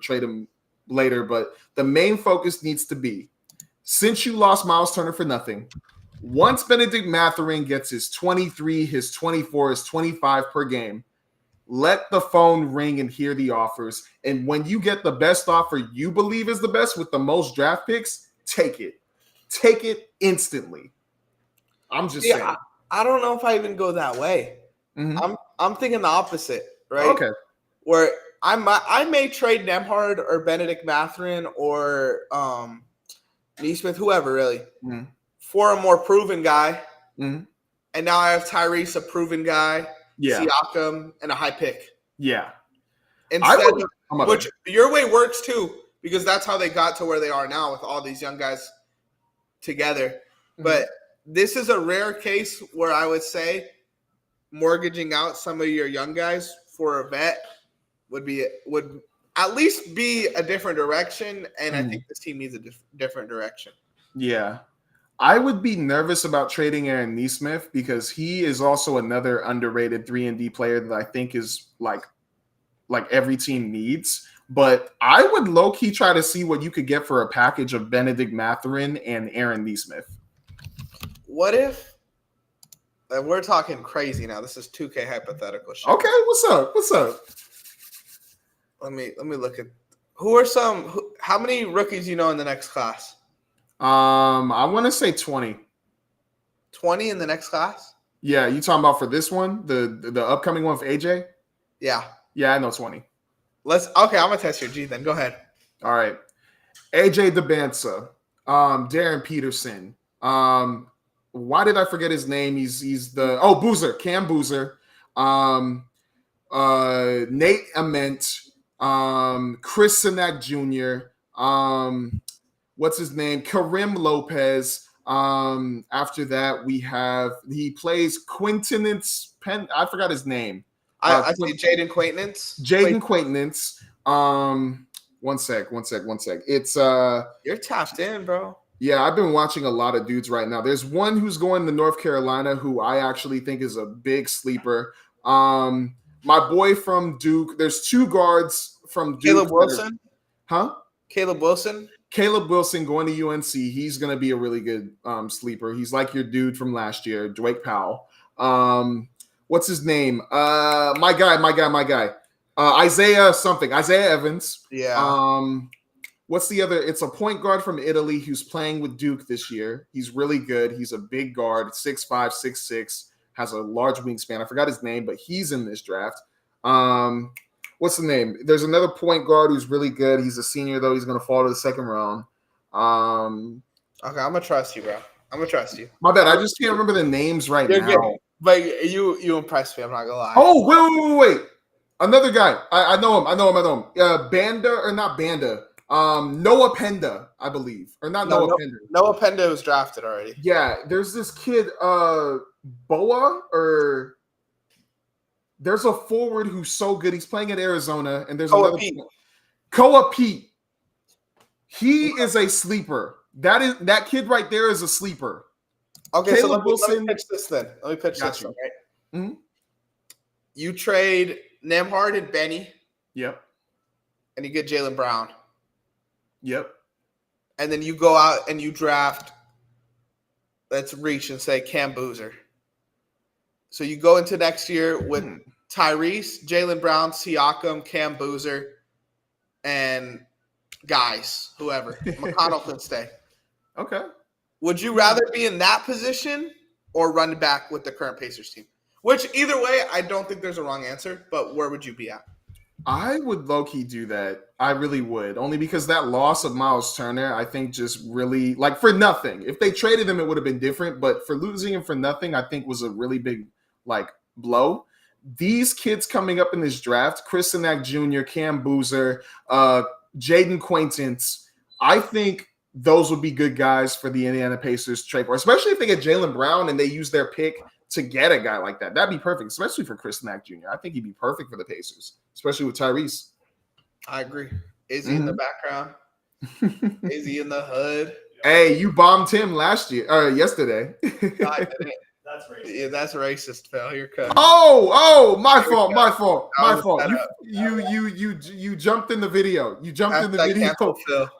trade him later. But the main focus needs to be, since you lost Miles Turner for nothing, once Benedict Mathurin gets his 23, his 24, his 25 per game, let the phone ring and hear the offers. And when you get the best offer you believe is the best with the most draft picks, take it. Take it instantly. I'm just saying. I don't know if I even go that way. Mm-hmm. I'm thinking the opposite, right? Okay. Where I may trade Nemhard or Benedict Mathurin or Neesmith, whoever really, for a more proven guy. Mm-hmm. And now I have Tyrese, a proven guy, Siakam, and a high pick. Yeah. Which your way works too, because that's how they got to where they are now with all these young guys together. Mm-hmm. But this is a rare case where I would say mortgaging out some of your young guys for a vet would at least be a different direction, and I think this team needs a different direction. Yeah. I would be nervous about trading Aaron Neesmith, because he is also another underrated 3-and-D player that I think is like like every team needs. But I would low key try to see what you could get for a package of Benedict Mathurin and Aaron Neesmith. What if? And we're talking crazy now. This is 2K hypothetical shit. Okay, what's up? What's up? Let me look at who are some. How many rookies you know in the next class? I want to say 20. 20 in the next class? Yeah, you talking about for this one, the upcoming one with AJ? Yeah. Yeah, I know 20. Okay, I'm gonna test your G then. Go ahead. All right. AJ Debansa, Darren Peterson. Why did I forget his name? He's the Boozer, Cam Boozer, Nate Ament, Chris Sinak Jr., what's his name? Karim Lopez. After that, he plays Quintenance Penn. I forgot his name. I see Jaden Quaintance. Jaden Quaintance. One sec. It's You're tapped in, bro. Yeah, I've been watching a lot of dudes right now. There's one who's going to North Carolina who I actually think is a big sleeper. My boy from Duke. There's two guards from Duke. Caleb Wilson. Caleb Wilson. Caleb Wilson going to UNC. He's going to be a really good sleeper. He's like your dude from last year, Drake Powell. What's his name? My guy. Isaiah Evans. Yeah. What's the other? It's a point guard from Italy who's playing with Duke this year. He's really good. He's a big guard, 6'5", 6'6", has a large wingspan. I forgot his name, but he's in this draft. What's the name? There's another point guard who's really good. He's a senior, though. He's going to fall to the second round. Okay, I'm going to trust you, bro. I'm going to trust you. My bad. I just can't remember the names right now. Good. But you impressed me. I'm not going to lie. Oh, wait. Another guy. I know him. Banda or not Banda. Noah Penda, I believe. Or not Noah Penda. Noah Penda was drafted already. Yeah, there's this kid, Boa, or there's a forward who's so good. He's playing at Arizona, and there's another Koa Pete. He is a sleeper. That kid right there is a sleeper. Okay, Caleb so let me pitch this then. Let me pitch this one, right? Mm-hmm. You trade Nembhard and Benny. Yep. And you get Jaylen Brown. Yep. And then you go out and you draft, let's reach and say Cam Boozer. So you go into next year with Tyrese, Jaylen Brown, Siakam, Cam Boozer, and guys, whoever. McConnell can stay. Okay. Would you rather be in that position or run back with the current Pacers team? Which, either way, I don't think there's a wrong answer, but where would you be at? I would low-key do that. I really would. Only because that loss of Miles Turner, I think just really, like, for nothing. If they traded him, it would have been different. But for losing him for nothing, I think was a really big, like, blow. These kids coming up in this draft, Chris Sinak Jr., Cam Boozer, Jaden Quaintance, I think those would be good guys for the Indiana Pacers trade for, especially if they get Jaylen Brown and they use their pick to get a guy like that. That'd be perfect, especially for Chris Sinak Jr. I think he'd be perfect for the Pacers, especially with Tyrese. I agree. Izzy in the background. Izzy in the hood. Hey, you bombed him yesterday. No, I didn't. That's racist. Yeah, that's racist, Phil. You're cut. My fault. You jumped in the video.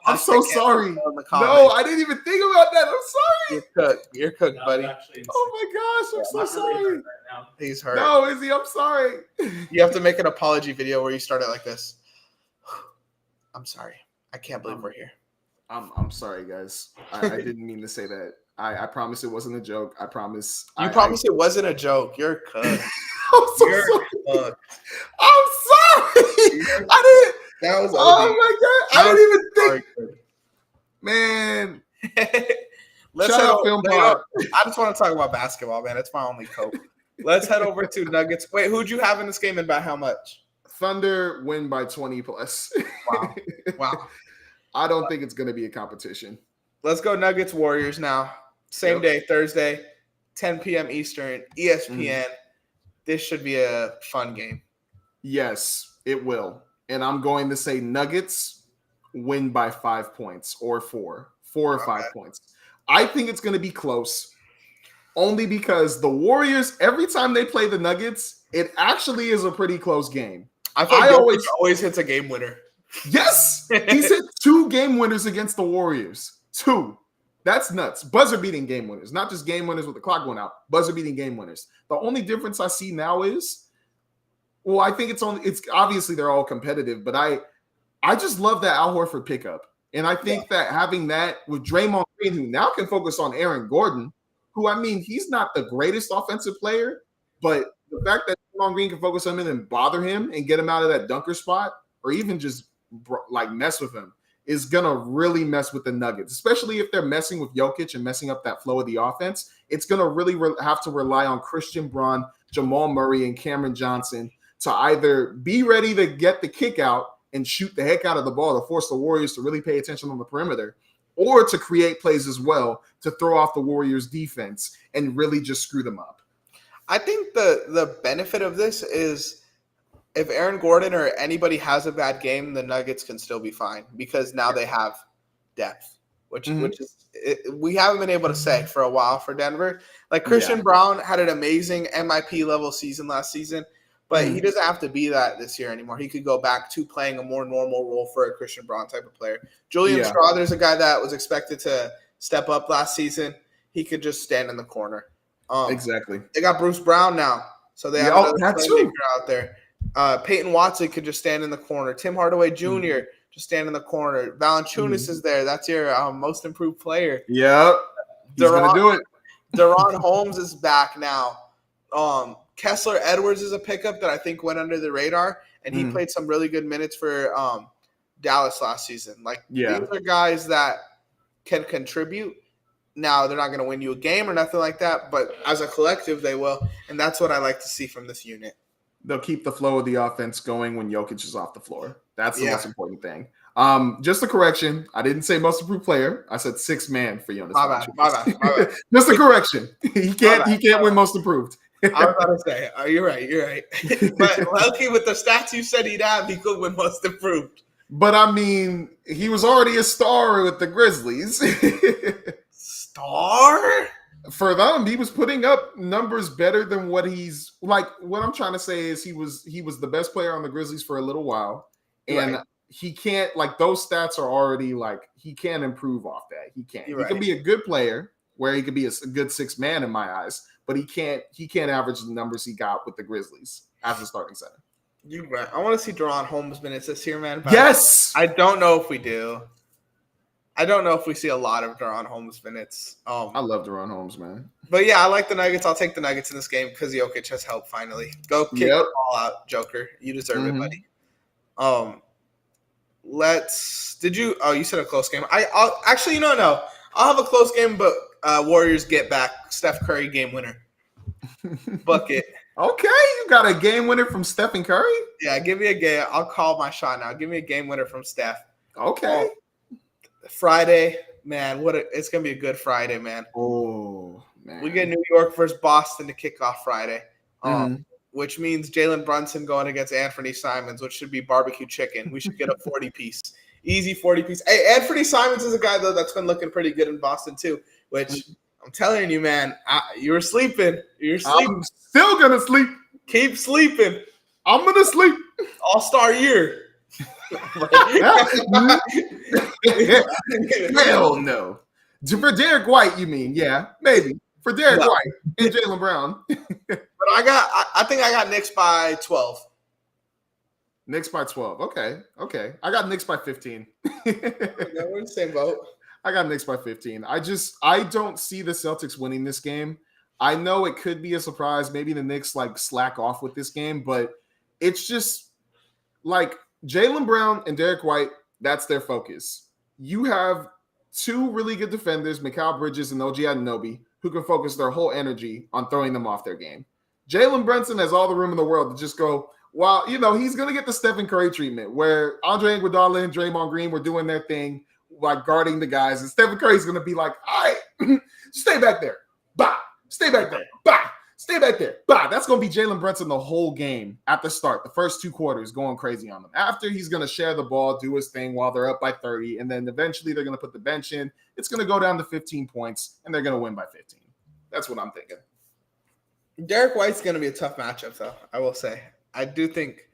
I'm so sorry. No, I didn't even think about that. I'm sorry. You're cooked, buddy. Oh my gosh, I'm so sorry. Right, he's hurt. No, Izzy, I'm sorry. You have to make an apology video where you start it like this. I'm sorry. I can't believe we're here. I'm sorry, guys. I didn't mean to say that. I promise it wasn't a joke. I promise. You promise it wasn't a joke. You're cooked. I'm so sorry. Cooked. I'm sorry. I didn't. That was. Oh my god! I didn't even think. Man. Let's head over. I just want to talk about basketball, man. It's my only cope. Let's head over to Nuggets. Wait, who'd you have in this game and by how much? Thunder win by 20 plus. Wow. I don't think it's going to be a competition. Let's go Nuggets Warriors now. Same day, Thursday, 10 p.m. Eastern, ESPN. This should be a fun game. Yes, it will. And I'm going to say Nuggets win by 5 points or 4 or 5 points. I think it's going to be close only because the Warriors, every time they play the Nuggets, it actually is a pretty close game. I feel like Jokic always hits a game winner. Yes, he's hit 2 game winners against the Warriors. 2. That's nuts. Buzzer beating game winners, not just game winners with the clock going out. Buzzer beating game winners. The only difference I see now is, well, I think it's obviously they're all competitive, but I just love that Al Horford pickup. And I think that having that with Draymond Green, who now can focus on Aaron Gordon, who, I mean, he's not the greatest offensive player, but the fact that Draymond Green can focus on him and bother him and get him out of that dunker spot, or even just like mess with him, is going to really mess with the Nuggets, especially if they're messing with Jokic and messing up that flow of the offense. It's going to really have to rely on Christian Braun, Jamal Murray, and Cameron Johnson to either be ready to get the kick out and shoot the heck out of the ball to force the Warriors to really pay attention on the perimeter, or to create plays as well to throw off the Warriors' defense and really just screw them up. I think the benefit of this is if Aaron Gordon or anybody has a bad game, the Nuggets can still be fine because now they have depth, which is we haven't been able to say for a while for Denver. Like Christian Braun had an amazing MIP level season last season, but he doesn't have to be that this year anymore. He could go back to playing a more normal role for a Christian Braun type of player. Julian Strawther's a guy that was expected to step up last season. He could just stand in the corner. Exactly. They got Bruce Brown now, so they have another playmaker out there. Peyton Watson could just stand in the corner. Tim Hardaway Jr. Just stand in the corner. Valanciunas is there. That's your most improved player. Yep. He's going to do it. Deron Holmes is back now. Kessler Edwards is a pickup that I think went under the radar, and he played some really good minutes for Dallas last season. Like these are guys that can contribute. Now, they're not going to win you a game or nothing like that, but as a collective, they will, and that's what I like to see from this unit. They'll keep the flow of the offense going when Jokic is off the floor. That's the most important thing. Just a correction. I didn't say most improved player. I said 6 man for Jonas. My bad. Just a correction. He can't win most improved. I was about to say, you're right. But lucky with the stats you said he'd have, he could win most improved. But I mean, he was already a star with the Grizzlies. Star? For them, he was putting up numbers better than what he's like. What I'm trying to say is he was the best player on the Grizzlies for a little while, and he can't, like, those stats are already like he can't improve off that. He can't. He can be a good player where he could be a good 6 man in my eyes, but he can't average the numbers he got with the Grizzlies as a starting center. You're right. I want to see Deron Holmes minutes this year, man. Yes, I don't know if we do. I don't know if we see a lot of Deron Holmes minutes. I love Deron Holmes, man. But yeah, I like the Nuggets. I'll take the Nuggets in this game because Jokic has helped finally. Go kick the ball out, Joker. You deserve it, buddy. You said a close game. I'll actually, no. I'll have a close game, but Warriors get back. Steph Curry game winner. Bucket. Okay, you got a game winner from Stephen Curry? Yeah, give me a game. I'll call my shot now. Give me a game winner from Steph. Okay. Friday, man, it's gonna be a good Friday, man. Oh man, we get New York versus Boston to kick off Friday, which means Jalen Brunson going against Anthony Simons, which should be barbecue chicken. We should get a 40-piece, easy 40-piece. Hey, Anthony Simons is a guy though that's been looking pretty good in Boston too. Which I'm telling you, man, you were sleeping. You're sleeping. I'm still gonna sleep. Keep sleeping. I'm gonna sleep. All-star year. Hell no. For Derek White, you mean? Yeah, maybe. For Derek White and Jaylen Brown. But I think I got Knicks by 12. Knicks by 12. Okay. I got Knicks by 15. We're in the same boat. I got Knicks by 15. I don't see the Celtics winning this game. I know it could be a surprise. Maybe the Knicks like slack off with this game, but it's just like Jaylen Brown and Derek White, that's their focus. You have 2 really good defenders, Mikal Bridges and OG Anunoby, who can focus their whole energy on throwing them off their game. Jalen Brunson has all the room in the world to just go, well, he's going to get the Stephen Curry treatment where Andre Iguodala and Draymond Green were doing their thing, like guarding the guys. And Stephen Curry's going to be like, all right, stay back there. Bah, stay back there. Bah, stay back there. Bah. That's going to be Jalen Brunson the whole game at the start, the first 2 quarters, going crazy on them. After, he's going to share the ball, do his thing while they're up by 30, and then eventually they're going to put the bench in. It's going to go down to 15 points, and they're going to win by 15. That's what I'm thinking. Derek White's going to be a tough matchup, though, I will say. I do think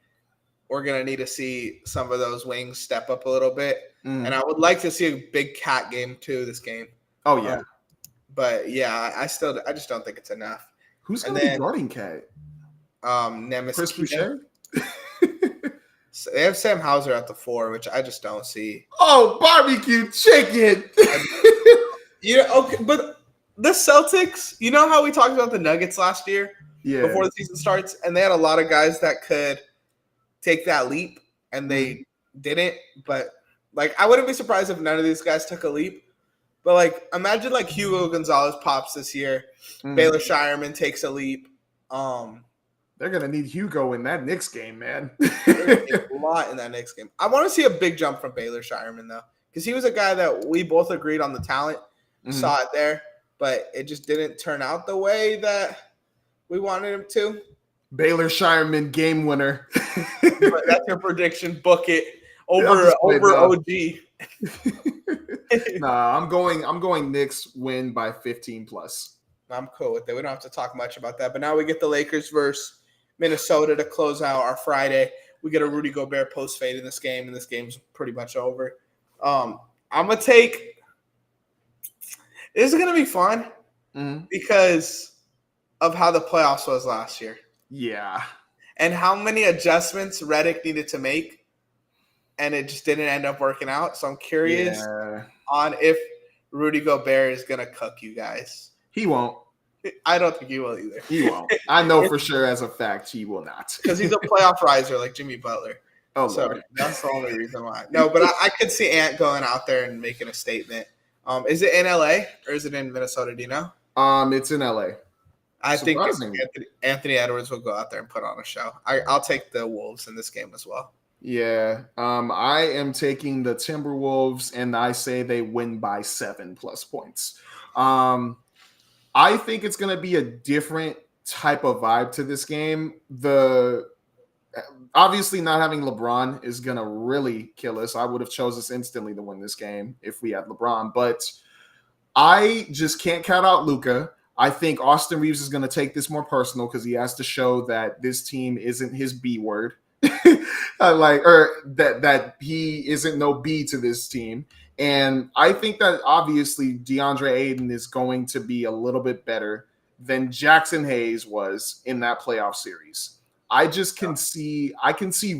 we're gonna need to see some of those wings step up a little bit. And Mm. I would like to see a big cat game too this game. Oh yeah. But yeah, I just don't think it's enough. Who's And gonna be then guarding Cat? Nemesis Chris Boucher? So they have Sam Hauser at the 4, which I just don't see. Oh, barbecue chicken. Okay, but the Celtics, you know how we talked about the Nuggets last year before the season starts, and they had a lot of guys that could take that leap, and they didn't. But like, I wouldn't be surprised if none of these guys took a leap. But like, imagine like Hugo Gonzalez pops this year, Baylor Shireman takes a leap. They're gonna need Hugo in that Knicks game, man. A lot in that Knicks game. I want to see a big jump from Baylor Shireman though, because he was a guy that we both agreed on the talent, saw it there, but it just didn't turn out the way that we wanted him to. Baylor Shireman game winner. But that's your prediction. Book it over OG. Nah, I'm going Knicks win by 15 plus. I'm cool with it. We don't have to talk much about that. But now we get the Lakers versus Minnesota to close out our Friday. We get a Rudy Gobert post fade in this game, and this game's pretty much over. I'm gonna take. This is gonna be fun because of how the playoffs was last year. Yeah, and how many adjustments Redick needed to make, and it just didn't end up working out. So I'm curious on if Rudy Gobert is gonna cook you guys. He won't. I don't think he will either. He won't. I know for sure as a fact he will not. Because he's a playoff riser like Jimmy Butler. Oh, so Lord. That's the only reason why. No, but I could see Ant going out there and making a statement. Is it in LA or is it in Minnesota? Do you know? It's in LA. I think Anthony Edwards will go out there and put on a show. I'll take the Wolves in this game as well. Yeah. I am taking the Timberwolves, and I say they win by 7+ points. I think it's going to be a different type of vibe to this game. Obviously not having LeBron is going to really kill us. I would have chose us instantly to win this game if we had LeBron, but I just can't count out Luka. I think Austin Reeves is going to take this more personal because he has to show that this team isn't his B word, that he isn't no B to this team. And I think that obviously DeAndre Ayton is going to be a little bit better than Jackson Hayes was in that playoff series. I can see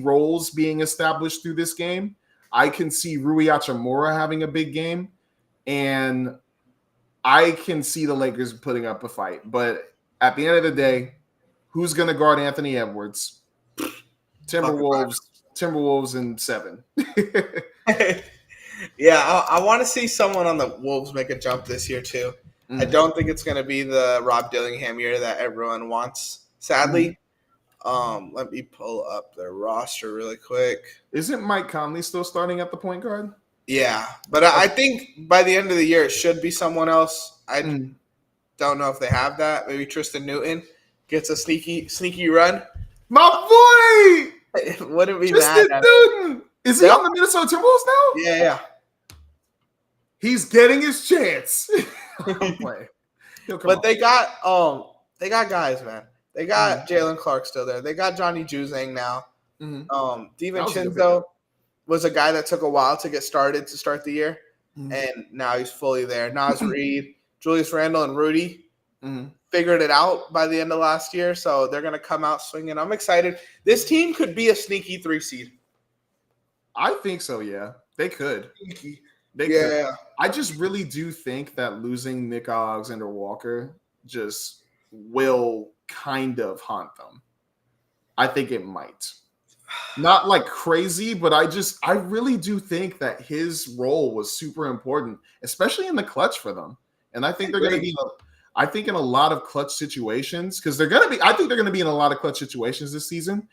roles being established through this game. I can see Rui Hachimura having a big game, and I can see the Lakers putting up a fight. But at the end of the day, who's going to guard Anthony Edwards? Timberwolves in 7. Yeah, I want to see someone on the Wolves make a jump this year too. I don't think it's going to be the Rob Dillingham year that everyone wants, sadly. Let me pull up their roster really quick. Isn't Mike Conley still starting at the point guard? Yeah, but I think by the end of the year it should be someone else. I don't know if they have that. Maybe Tristan Newton gets a sneaky run. My boy! Wouldn't be Tristan mad. Newton! Is he on the Minnesota Timberwolves now? Yeah. He's getting his chance. But they got guys, man. They got Jalen Clark still there. They got Johnny Juzang now. DiVincenzo was a guy that took a while to get started to start the year, and now he's fully there. Naz Reid, Julius Randle, and Rudy figured it out by the end of last year, so they're going to come out swinging. I'm excited. This team could be a sneaky 3 seed. I think so, yeah. They could. They could. I just really do think that losing Nick Alexander-Walker just will kind of haunt them. I think it might. Not like crazy, but I really do think that his role was super important, especially in the clutch for them. And I think they're going to be in a lot of clutch situations because I think they're going to be in a lot of clutch situations this season.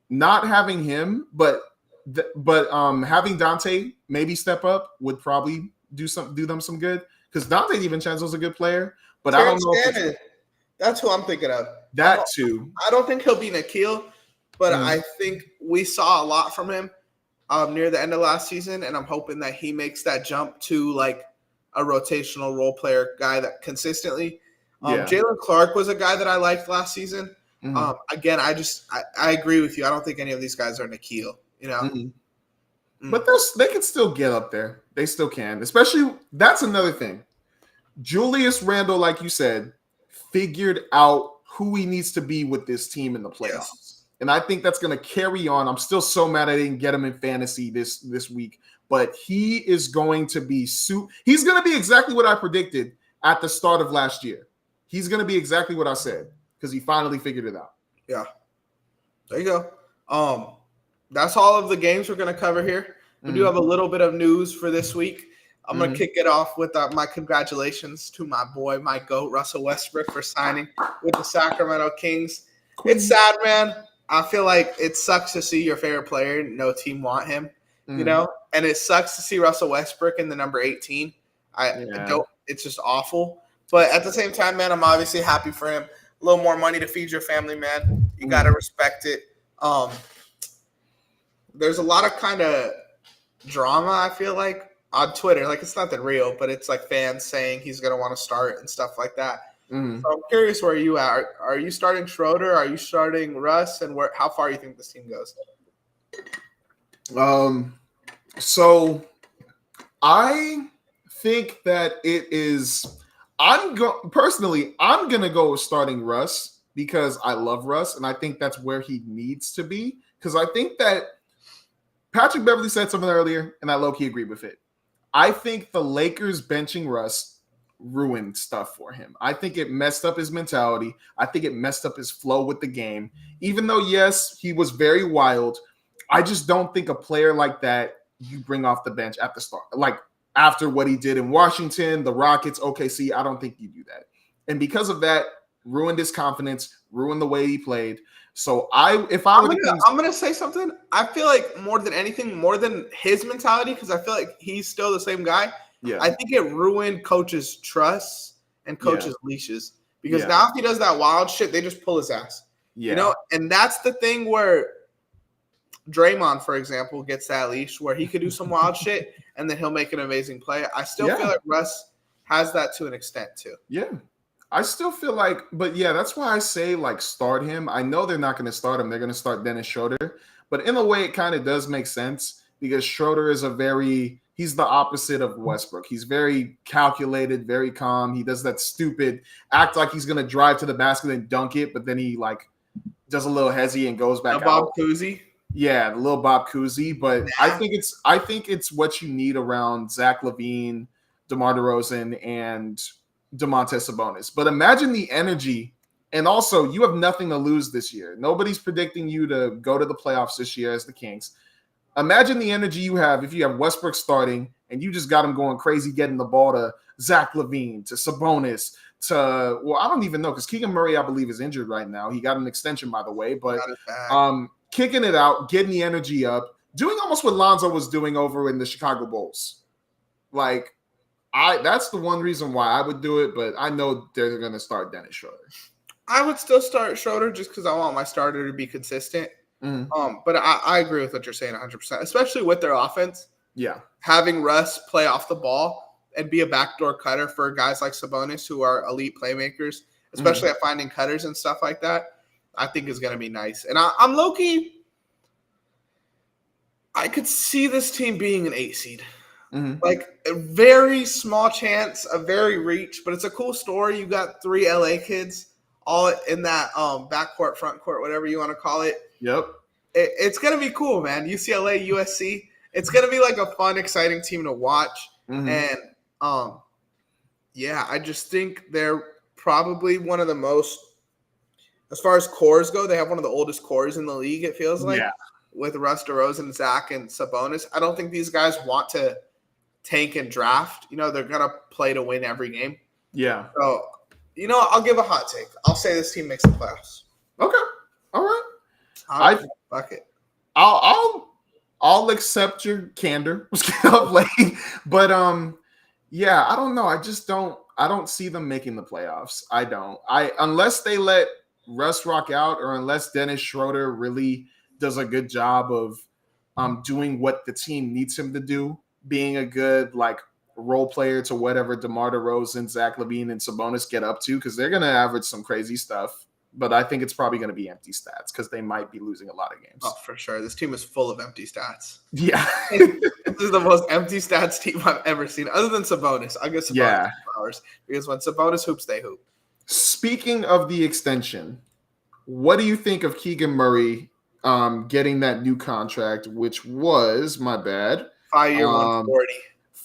Not having him, but having Dante maybe step up would probably do them some good because Dante DiVincenzo's a good player, but I don't know. That's who I'm thinking of. That too. I don't think he'll be Nikhil, but I think we saw a lot from him near the end of last season, and I'm hoping that he makes that jump to like a rotational role player guy that consistently. Jalen Clark was a guy that I liked last season. Mm-hmm. Again, I agree with you. I don't think any of these guys are Nikhil. Mm-hmm. Mm. But they can still get up there. They still can. Especially, that's another thing. Julius Randle, like you said, figured out who he needs to be with this team in the Yes. playoffs. And I think that's going to carry on. I'm still so mad I didn't get him in fantasy this week. But he is going to be he's going to be exactly what I predicted at the start of last year. He's going to be exactly what I said because he finally figured it out. Yeah. There you go. That's all of the games we're going to cover here. We do have a little bit of news for this week. I'm going to kick it off with my congratulations to my boy, my GOAT, Russell Westbrook, for signing with the Sacramento Kings. Queen. It's sad, man. I feel like it sucks to see your favorite player, no team want him, and it sucks to see Russell Westbrook in the number 18. I don't. It's just awful. But at the same time, man, I'm obviously happy for him. A little more money to feed your family, man. You got to respect it. There's a lot of kind of drama, I feel like, on Twitter. Like, it's nothing real, but it's like fans saying he's going to want to start and stuff like that. So I'm curious where you are. Are you starting Schroeder? Are you starting Russ? And how far do you think this team goes? So I think that it is personally, I'm going to go with starting Russ because I love Russ, and I think that's where he needs to be. Because I think that Patrick Beverley said something earlier, and I low-key agree with it. I think the Lakers benching Russ ruined stuff for him. I think it messed up his mentality. I think it messed up his flow with the game. Even though, yes, he was very wild, I just don't think a player like that you bring off the bench at the start. Like, after what he did in Washington, the Rockets, OKC, I don't think you do that. And because of that, ruined his confidence, ruined the way he played. So I'm gonna say something. I feel like more than anything, more than his mentality, because I feel like he's still the same guy. Yeah. I think it ruined coaches' trust and coaches' leashes. Because now if he does that wild shit, they just pull his ass. Yeah. And that's the thing where Draymond, for example, gets that leash where he could do some wild shit and then he'll make an amazing play. I still feel like Russ has that to an extent too. Yeah. I still feel like, but yeah, that's why I say like start him. I know they're not going to start him. They're going to start Dennis Schroeder. But in a way, it kind of does make sense because Schroeder is he's the opposite of Westbrook. He's very calculated, very calm. He does that stupid act like he's going to drive to the basket and dunk it, but then he like does a little hezzy and goes back out. Bob Cousy. Yeah, the little Bob Cousy. But I think it's what you need around Zach LaVine, DeMar DeRozan, and Domantas Sabonis. But imagine the energy, and also you have nothing to lose this year. Nobody's predicting you to go to the playoffs this year as the Kings. Imagine the energy you have if you have Westbrook starting and you just got him going crazy, getting the ball to Zach LaVine, to Sabonis, I don't even know because Keegan Murray, I believe, is injured right now. He got an extension, by the way, but kicking it out, getting the energy up, doing almost what Lonzo was doing over in the Chicago Bulls. Like, that's the one reason why I would do it, but I know they're going to start Dennis Schroeder. I would still start Schroeder just because I want my starter to be consistent. But I agree with what you're saying 100%, especially with their offense. Yeah. Having Russ play off the ball and be a backdoor cutter for guys like Sabonis who are elite playmakers, especially at finding cutters and stuff like that, I think is going to be nice. And I'm low-key, I could see this team being an 8 seed. Like a very small chance, a very reach, but it's a cool story. You got 3 LA kids all in that backcourt, front court, whatever you want to call it. Yep. It's going to be cool, man. UCLA, USC. It's going to be like a fun, exciting team to watch. And I just think they're probably one of the most, as far as cores go, they have one of the oldest cores in the league, it feels like, with Russ DeRozan, Zach, and Sabonis. I don't think these guys want to tank and draft. They're going to play to win every game. Yeah. So, I'll give a hot take. I'll say this team makes the playoffs. Okay. All right. Fuck it. I'll accept your candor. But I don't know. I don't see them making the playoffs. I don't. Unless they let Russ rock out or unless Dennis Schroeder really does a good job of doing what the team needs him to do, being a good like role player to whatever DeMar DeRozan, Zach LaVine, and Sabonis get up to, because they're gonna average some crazy stuff. but I think it's probably going to be empty stats because they might be losing a lot of games. Oh, for sure. This team is full of empty stats. Yeah. This is the most empty stats team I've ever seen, other than Sabonis. I'll give Sabonis flowers because when Sabonis hoops, they hoop. Speaking of the extension, what do you think of Keegan Murray getting that new contract, which was, my bad, 5-year 140.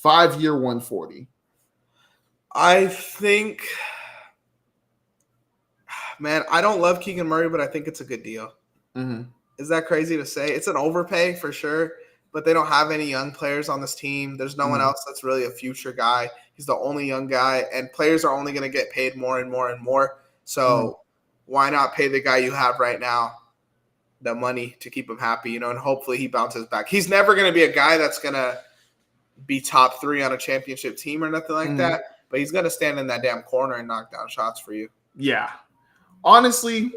5-year 140. I think, man, I don't love Keegan Murray, but I think it's a good deal. Mm-hmm. Is that crazy to say? It's an overpay for sure, but they don't have any young players on this team. There's no one else that's really a future guy. He's the only young guy, and players are only going to get paid more and more and more. So why not pay the guy you have right now the money to keep him happy, and hopefully he bounces back. He's never going to be a guy that's going to be top 3 on a championship team or nothing like that, but he's going to stand in that damn corner and knock down shots for you. Yeah. Honestly,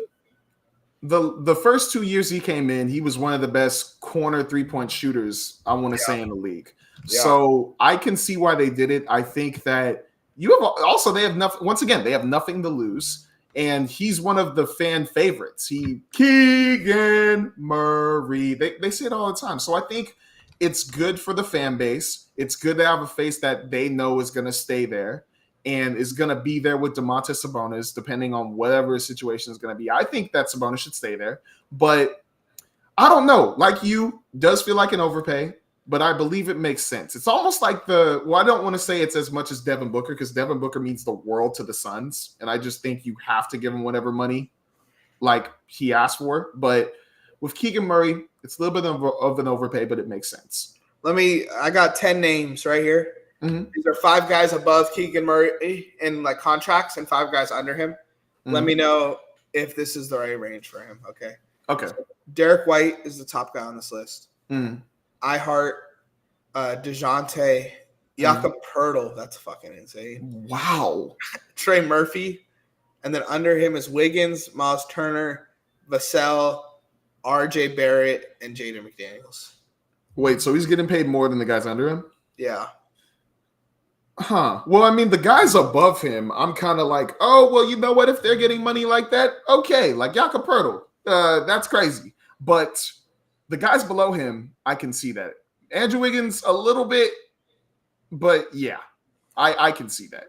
the first 2 years he came in, he was one of the best corner 3-point shooters, I want to say, in the league. Yeah. So I can see why they did it. I think that they have nothing. Once again, they have nothing to lose. And he's one of the fan favorites. Keegan Murray. They say it all the time. So I think it's good for the fan base. It's good to have a face that they know is going to stay there and is going to be there with Domantas Sabonis, depending on whatever his situation is going to be. I think that Sabonis should stay there. But I don't know. Like you, does feel like an overpay, but I believe it makes sense. It's almost like I don't want to say it's as much as Devin Booker, because Devin Booker means the world to the Suns. And I just think you have to give him whatever money like he asked for. But with Keegan Murray, it's a little bit of an overpay, but it makes sense. I got 10 names right here. Mm-hmm. These are 5 guys above Keegan Murray in like contracts and 5 guys under him. Mm-hmm. Let me know if this is the right range for him. Okay. So Derek White is the top guy on this list. Mm-hmm. I heart DeJounte, Jakob Poeltl. That's fucking insane. Wow. Trey Murphy. And then under him is Wiggins, Miles Turner, Vassell, RJ Barrett, and Jaden McDaniels. Wait, so he's getting paid more than the guys under him? Yeah. Huh. Well, I mean, the guys above him, I'm kind of like, oh, well, you know what? If they're getting money like that, okay. Like Jakob Poeltl. That's crazy. But the guys below him, I can see that. Andrew Wiggins, a little bit. But, yeah, I can see that.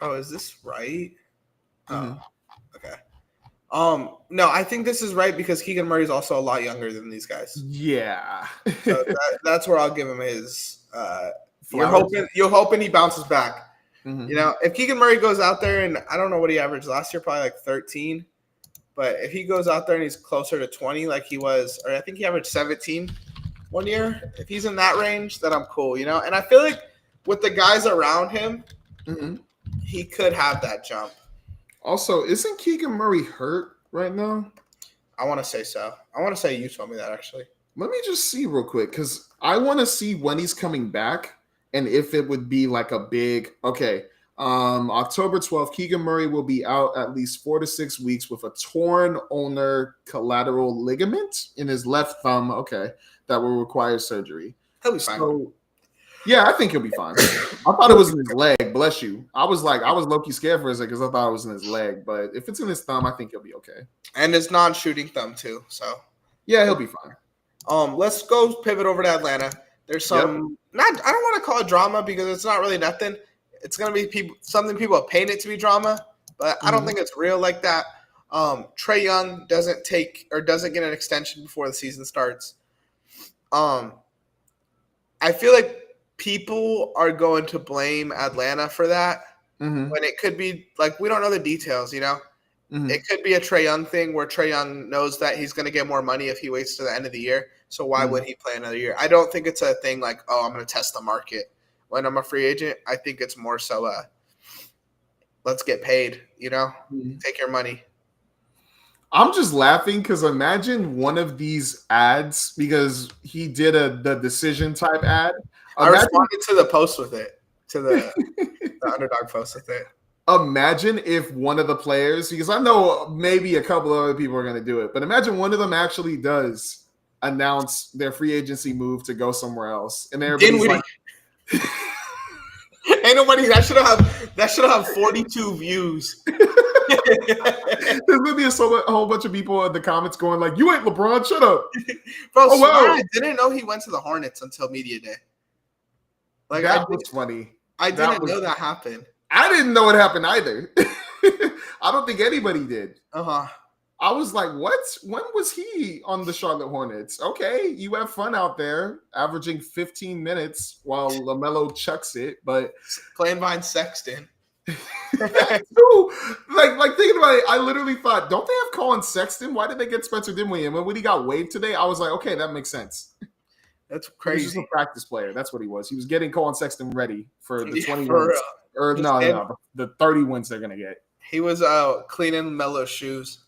Oh, is this right? Oh, okay. No, I think this is right because Keegan Murray is also a lot younger than these guys. Yeah. So that's where I'll give him his you're hoping he bounces back. Mm-hmm. If Keegan Murray goes out there, and I don't know what he averaged last year, probably like 13. But if he goes out there and he's closer to 20 like he was, or I think he averaged 17 one year, if he's in that range, then I'm cool, And I feel like with the guys around him, he could have that jump. Also, isn't Keegan Murray hurt right now? I want to say so. I want to say you told me that, actually. Let me just see real quick, because I want to see when he's coming back and if it would be like a big – okay, October 12th, Keegan Murray will be out at least 4 to 6 weeks with a torn ulnar collateral ligament in his left thumb, that will require surgery. He'll be fine. Yeah, I think he'll be fine. I thought it was in his leg. Bless you. I was low-key scared for a second because I thought it was in his leg. But if it's in his thumb, I think he'll be okay. And it's non-shooting thumb too. So yeah, he'll be fine. Let's go pivot over to Atlanta. There's some I don't want to call it drama because it's not really nothing. It's gonna be something people have painted to be drama, but I don't think it's real like that. Trae Young doesn't get an extension before the season starts. I feel like people are going to blame Atlanta for that when it could be like we don't know the details, It could be a Trae Young thing where Trae Young knows that he's going to get more money if he waits to the end of the year. So why would he play another year? I don't think it's a thing like, oh, I'm going to test the market when I'm a free agent. I think it's more so let's get paid, take your money. I'm just laughing because imagine one of these ads, because he did the decision type ad. I responded to the post with it, to the underdog post with it. Imagine if one of the players, because I know maybe a couple of other people are going to do it, but imagine one of them actually does announce their free agency move to go somewhere else, and everybody's like, "Ain't nobody that should have 42 views." There's gonna be a whole bunch of people in the comments going like, "You ain't LeBron, shut up." Bro, Oh wow, I didn't know he went to the Hornets until media day. Like that was funny. I didn't know that happened. I didn't know it happened either. I don't think anybody did. Uh-huh. I was like, what? When was he on the Charlotte Hornets? Okay, you have fun out there, averaging 15 minutes while LaMelo chucks it, but playing behind Sexton. too. Like thinking about it, I literally thought, don't they have Colin Sexton? Why did they get Spencer Dinwiddie? And when he got waived today, I was like, okay, that makes sense. That's crazy. He was just a practice player. That's what he was. He was getting Colin Sexton ready for the 20 for wins. Or no, the 30 wins they're gonna get. He was cleaning Melo's shoes.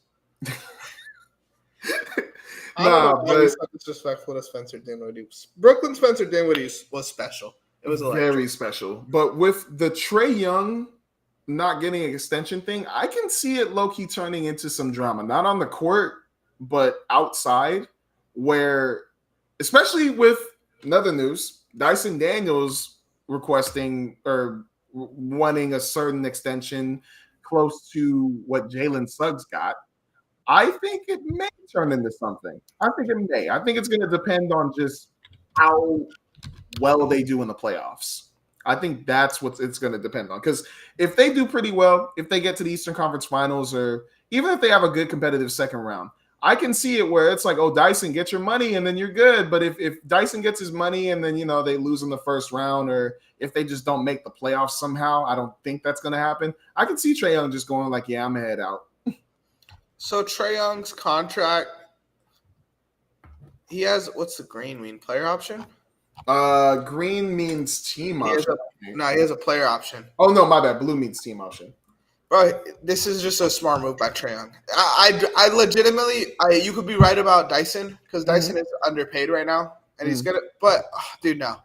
But it's so disrespectful to Spencer Dinwiddie. Brooklyn Spencer Dinwiddie was special. It was very special. But with the Trae Young not getting an extension thing, I can see it low-key turning into some drama. Not on the court, but outside, where, especially with another news, Dyson Daniels requesting or wanting a certain extension close to what Jalen Suggs got. I think it may turn into something. I think it may. I think it's going to depend on just how well they do in the playoffs. I think that's what it's going to depend on. Because if they do pretty well, if they get to the Eastern Conference Finals, or even if they have a good competitive second round, I can see it where it's like, oh, Dyson, get your money, and then you're good. But if Dyson gets his money and then, they lose in the first round, or if they just don't make the playoffs somehow, I don't think that's going to happen. I can see Trae Young just going like, yeah, I'm going to head out. So Trae Young's contract, he has, what's the green mean? Player option? Green means team option. He has a player option. Oh, no, my bad. Blue means team option. Bro, this is just a smart move by Trae Young. I legitimately, you could be right about Dyson, because Dyson is underpaid right now, and he's gonna. But dude, no.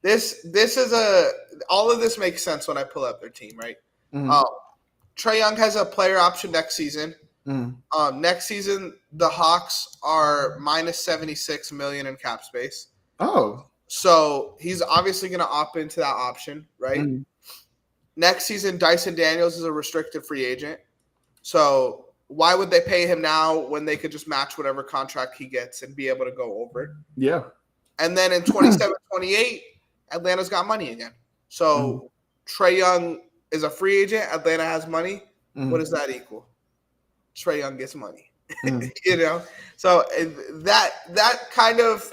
This is all of this makes sense when I pull up their team, right? Trae Young has a player option next season. Next season, the Hawks are minus 76 million in cap space. Oh, so he's obviously going to opt into that option, right? Next season, Dyson Daniels is a restricted free agent. So why would they pay him now when they could just match whatever contract he gets and be able to go over? Yeah. And then in 27-28, Atlanta's got money again. So Trae Young is a free agent. Atlanta has money. What does that equal? Trae Young gets money. So that kind of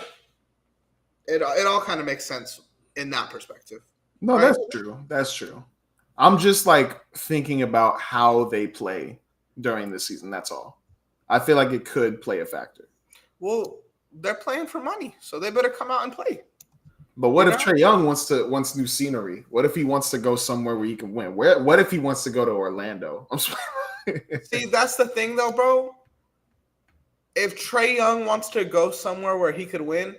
it all kind of makes sense in that perspective. No, right? That's true. I'm just like thinking about how they play during the season. That's all. I feel like it could play a factor. Well, they're playing for money, so they better come out and play. But what if Trae Young wants new scenery? What if he wants to go somewhere where he can win? What if he wants to go to Orlando? See, that's the thing, though, bro. If Trae Young wants to go somewhere where he could win,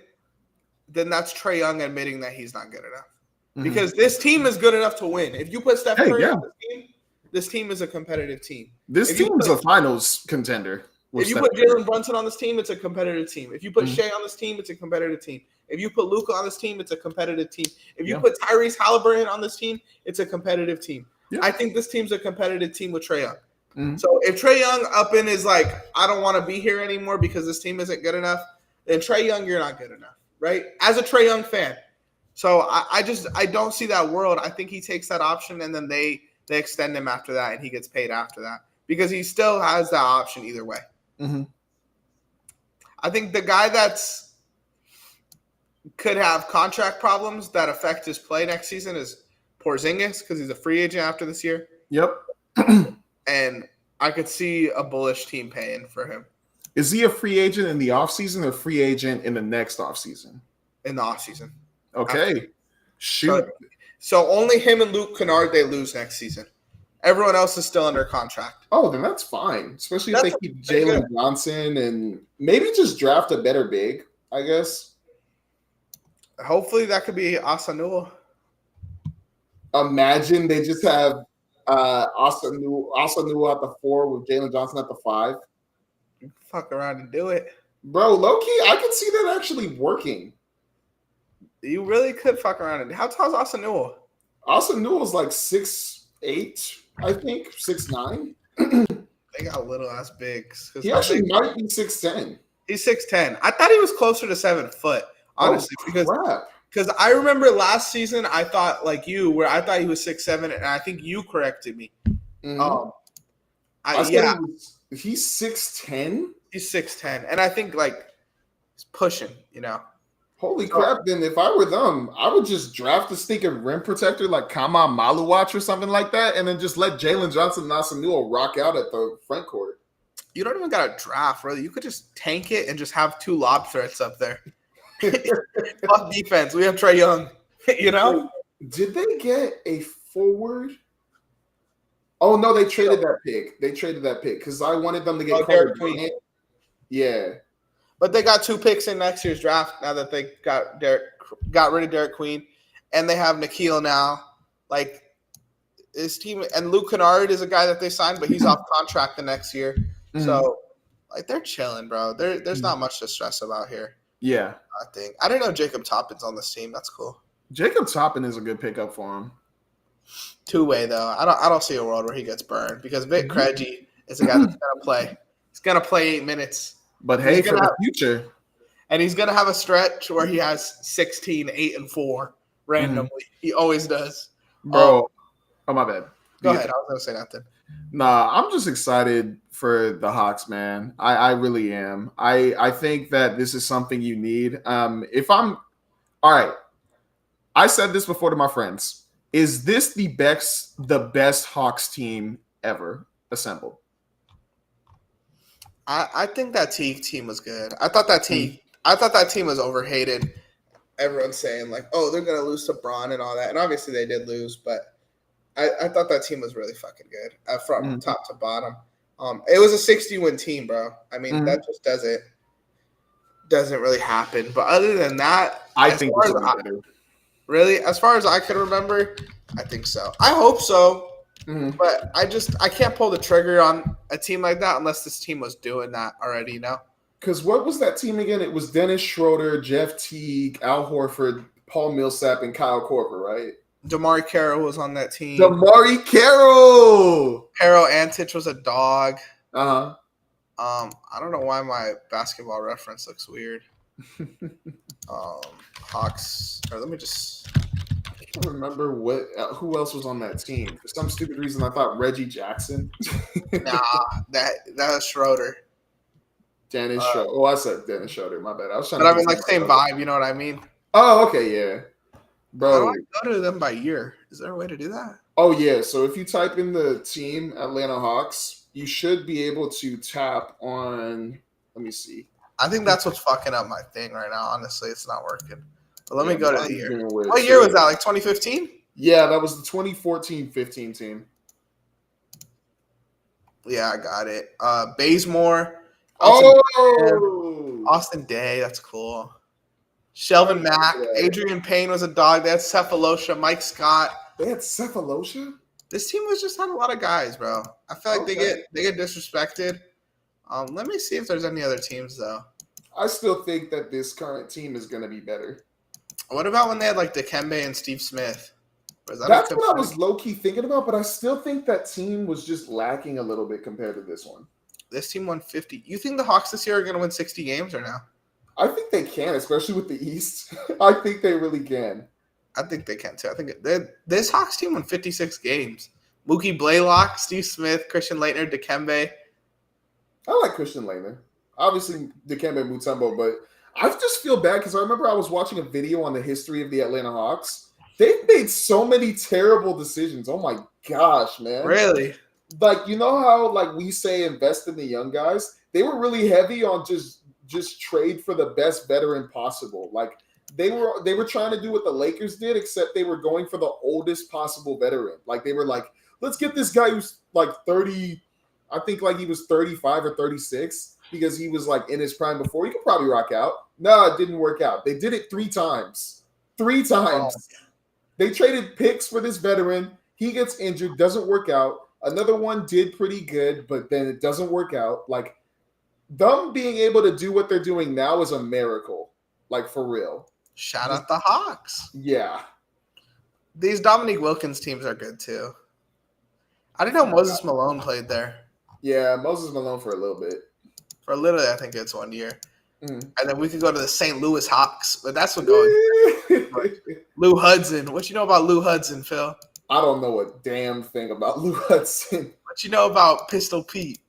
then that's Trae Young admitting that he's not good enough. Because this team is good enough to win. If you put Steph Curry on this team is a competitive team. This team is a finals contender. If you put Jalen Brunson on this team, it's a competitive team. If you put Shea on this team, it's a competitive team. If you put Luka on this team, it's a competitive team. If you put Tyrese Halliburton on this team, it's a competitive team. Yeah. I think this team's a competitive team with Trae Young. So if Trae Young up in is like, I don't want to be here anymore because this team isn't good enough, then Trae Young, you're not good enough, right? As a Trae Young fan. So I don't see that world. I think he takes that option and then they extend him after that and he gets paid after that because he still has that option either way. I think the guy that's could have contract problems that affect his play next season is Porzingis because he's a free agent after this year. Yep. And I could see a bullish team paying for him. Is he a free agent in the offseason or free agent in the next offseason? In the offseason. Okay. Shoot. So only him and Luke Kennard, they lose next season. Everyone else is still under contract. Oh, then that's fine. Especially if they keep Jalen Johnson and maybe just draft a better big, I guess. Hopefully that could be Asanua. Imagine they just have Asanua at the 4 with Jalen Johnson at the 5. Fuck around and do it. Bro, low-key, I can see that actually working. You really could fuck around. How tall is Asanua? Asanua is like 6'8". I think 6'9". They got little ass bigs. Because He how big? actually might be 6'10". He's 6'10". I thought he was closer to 7 foot, Oh honestly, because crap! I remember last season I thought like you, where I thought he was 6'7", and I think you corrected me. Mm-hmm. Um, I said yeah, he's 6'10". he's 6'10", and I think like he's pushing, Holy So crap! Then if I were them, I would just draft a stinking rim protector like Kama Maluwatch or something like that, and then just let Jalen Johnson Nasanua rock out at the front court. you don't even got to draft, really. You could just tank it and just have 2 lob threats up there. Fuck defense. We have Trae Young. Wait, did they get a forward? Oh no, they traded that pick. They traded that pick because I wanted them to get Carter Derek Queen. Bryant. Yeah, But they got 2 picks in next year's draft now that they got rid of Derek Queen, and they have Nikhil now. Like his team, and Luke Kennard is a guy that they signed, but he's off contract the next year. So like they're chilling, bro. There's not much to stress about here. yeah. I didn't know Jacob Toppin's on this team. That's cool. Jacob Toppin is a good pickup for him. 2-way though. I don't see a world where he gets burned because Vic Krejci is a guy that's gonna play. He's gonna play 8 minutes. But hey, for the future. And he's gonna have a stretch where he has 16, 8, and 4 randomly. He always does. Bro. Oh my bad. Go ahead. I was gonna say nothing. Nah, I'm just excited for the Hawks, man. I really am. I think that this is something you need. If I'm all right, I said this before to my friends. Is this the best Hawks team ever assembled? I think that team was good. I thought that team was overhated. Everyone's saying like, oh, they're gonna lose to Braun and all that, and obviously they did lose, but I thought that team was really fucking good from top to bottom. It was a 60-win team, bro. I mean, that just doesn't really happen. But other than that, I think this will be better. Really, as far as I can remember, I think so. I hope so. But I can't pull the trigger on a team like that unless this team was doing that already, Because what was that team again? It was Dennis Schroeder, Jeff Teague, Al Horford, Paul Millsap, and Kyle Korver, right? Damari Carroll was on that team. Damari Carroll! Carroll Antich was a dog. Uh-huh. I don't know why my basketball reference looks weird. Hawks. Or let me just... I can't remember who else was on that team. For some stupid reason, I thought Reggie Jackson. Nah, that was Schroeder. Dennis Schroeder. Oh, I said Dennis Schroeder. My bad. I was trying but to. I mean, like same vibe. You know what I mean? Oh, okay, yeah, bro. How do I go to them by year? Is there a way to do that? Oh yeah. So if you type in the team Atlanta Hawks, you should be able to tap on. Let me see. I think that's what's fucking up my thing right now. Honestly, it's not working. But let me go to the year. What year was that? Like 2015? Yeah, that was the 2014-15 team. Yeah, I got it. Bazemore. Austin Day. That's cool. Shelvin Mack. Adrian Payne was a dog. They had Cephalosha. Mike Scott. They had Cephalosha? This team was just had a lot of guys, bro. I feel like they get disrespected. Let me see if there's any other teams, though. I still think that this current team is going to be better. What about when they had like Dikembe and Steve Smith? That's what I was low-key thinking about, but I still think that team was just lacking a little bit compared to this one. This team won 50. You think the Hawks this year are going to win 60 games or no? I think they can, especially with the East. I think they really can. I think they can, too. I think this Hawks team won 56 games. Mookie Blaylock, Steve Smith, Christian Laettner, Dikembe. I like Christian Laettner. Obviously, Dikembe Mutombo, but I just feel bad because I remember I was watching a video on the history of the Atlanta Hawks. They've made so many terrible decisions. Oh my gosh, man. Really? Like, you know how like we say invest in the young guys? They were really heavy on just trade for the best veteran possible. Like they were trying to do what the Lakers did, except they were going for the oldest possible veteran. Like they were like, let's get this guy who's like 30, I think like he was 35 or 36 because he was like in his prime before. He could probably rock out. No, it didn't work out. They did it 3 times. 3 times. Oh. They traded picks for this veteran. He gets injured, doesn't work out. Another one did pretty good, but then it doesn't work out. Like, them being able to do what they're doing now is a miracle. Like, for real. Shout out the Hawks. Yeah. These Dominique Wilkins teams are good, too. I didn't know Moses Malone played there. Yeah, Moses Malone for a little bit. For literally, I think it's 1 year. Mm. And then we could go to the St. Louis Hawks, but that's what going. Lou Hudson. What you know about Lou Hudson, Phil? I don't know a damn thing about Lou Hudson. What you know about Pistol Pete?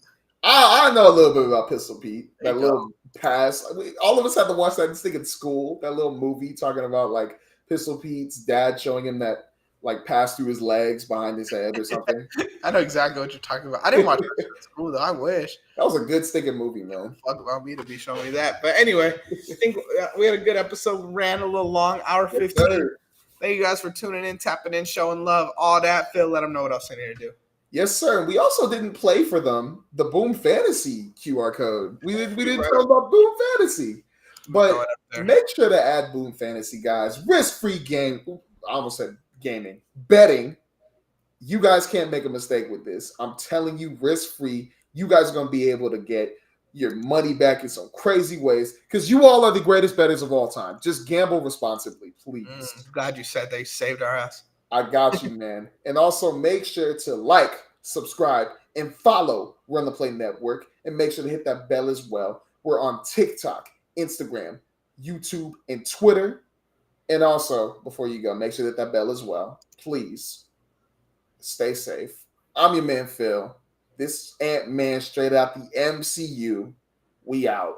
I know a little bit about Pistol Pete. There That you go. little pass. I mean, all of us had to watch that thing in school. That little movie talking about like Pistol Pete's dad showing him that like pass through his legs behind his head or something. I know exactly what you're talking about. I didn't watch that shit in school though. I wish. That was a good stinking movie, man. Fuck about me to be showing me that. But anyway, I think we had a good episode. We ran a little long, hour 15. Sir. Thank you guys for tuning in, tapping in, showing love, all that. Phil, let them know what else in here to do. Yes, sir. We also didn't play for them the Boom Fantasy QR code. We didn't tell them about Boom Fantasy. But make sure to add Boom Fantasy, guys. Risk-free game. I almost said gaming. Betting. You guys can't make a mistake with this. I'm telling you, risk-free. You guys are going to be able to get your money back in some crazy ways because you all are the greatest bettors of all time. Just gamble responsibly, please. Glad you said they saved our ass. I got you, man. And also make sure to like, subscribe, and follow Run the Play Network. And make sure to hit that bell as well. We're on TikTok, Instagram, YouTube, and Twitter. And also, before you go, make sure to hit that bell as well. Please stay safe. I'm your man, Phil. This Ant-Man straight out the MCU. We out.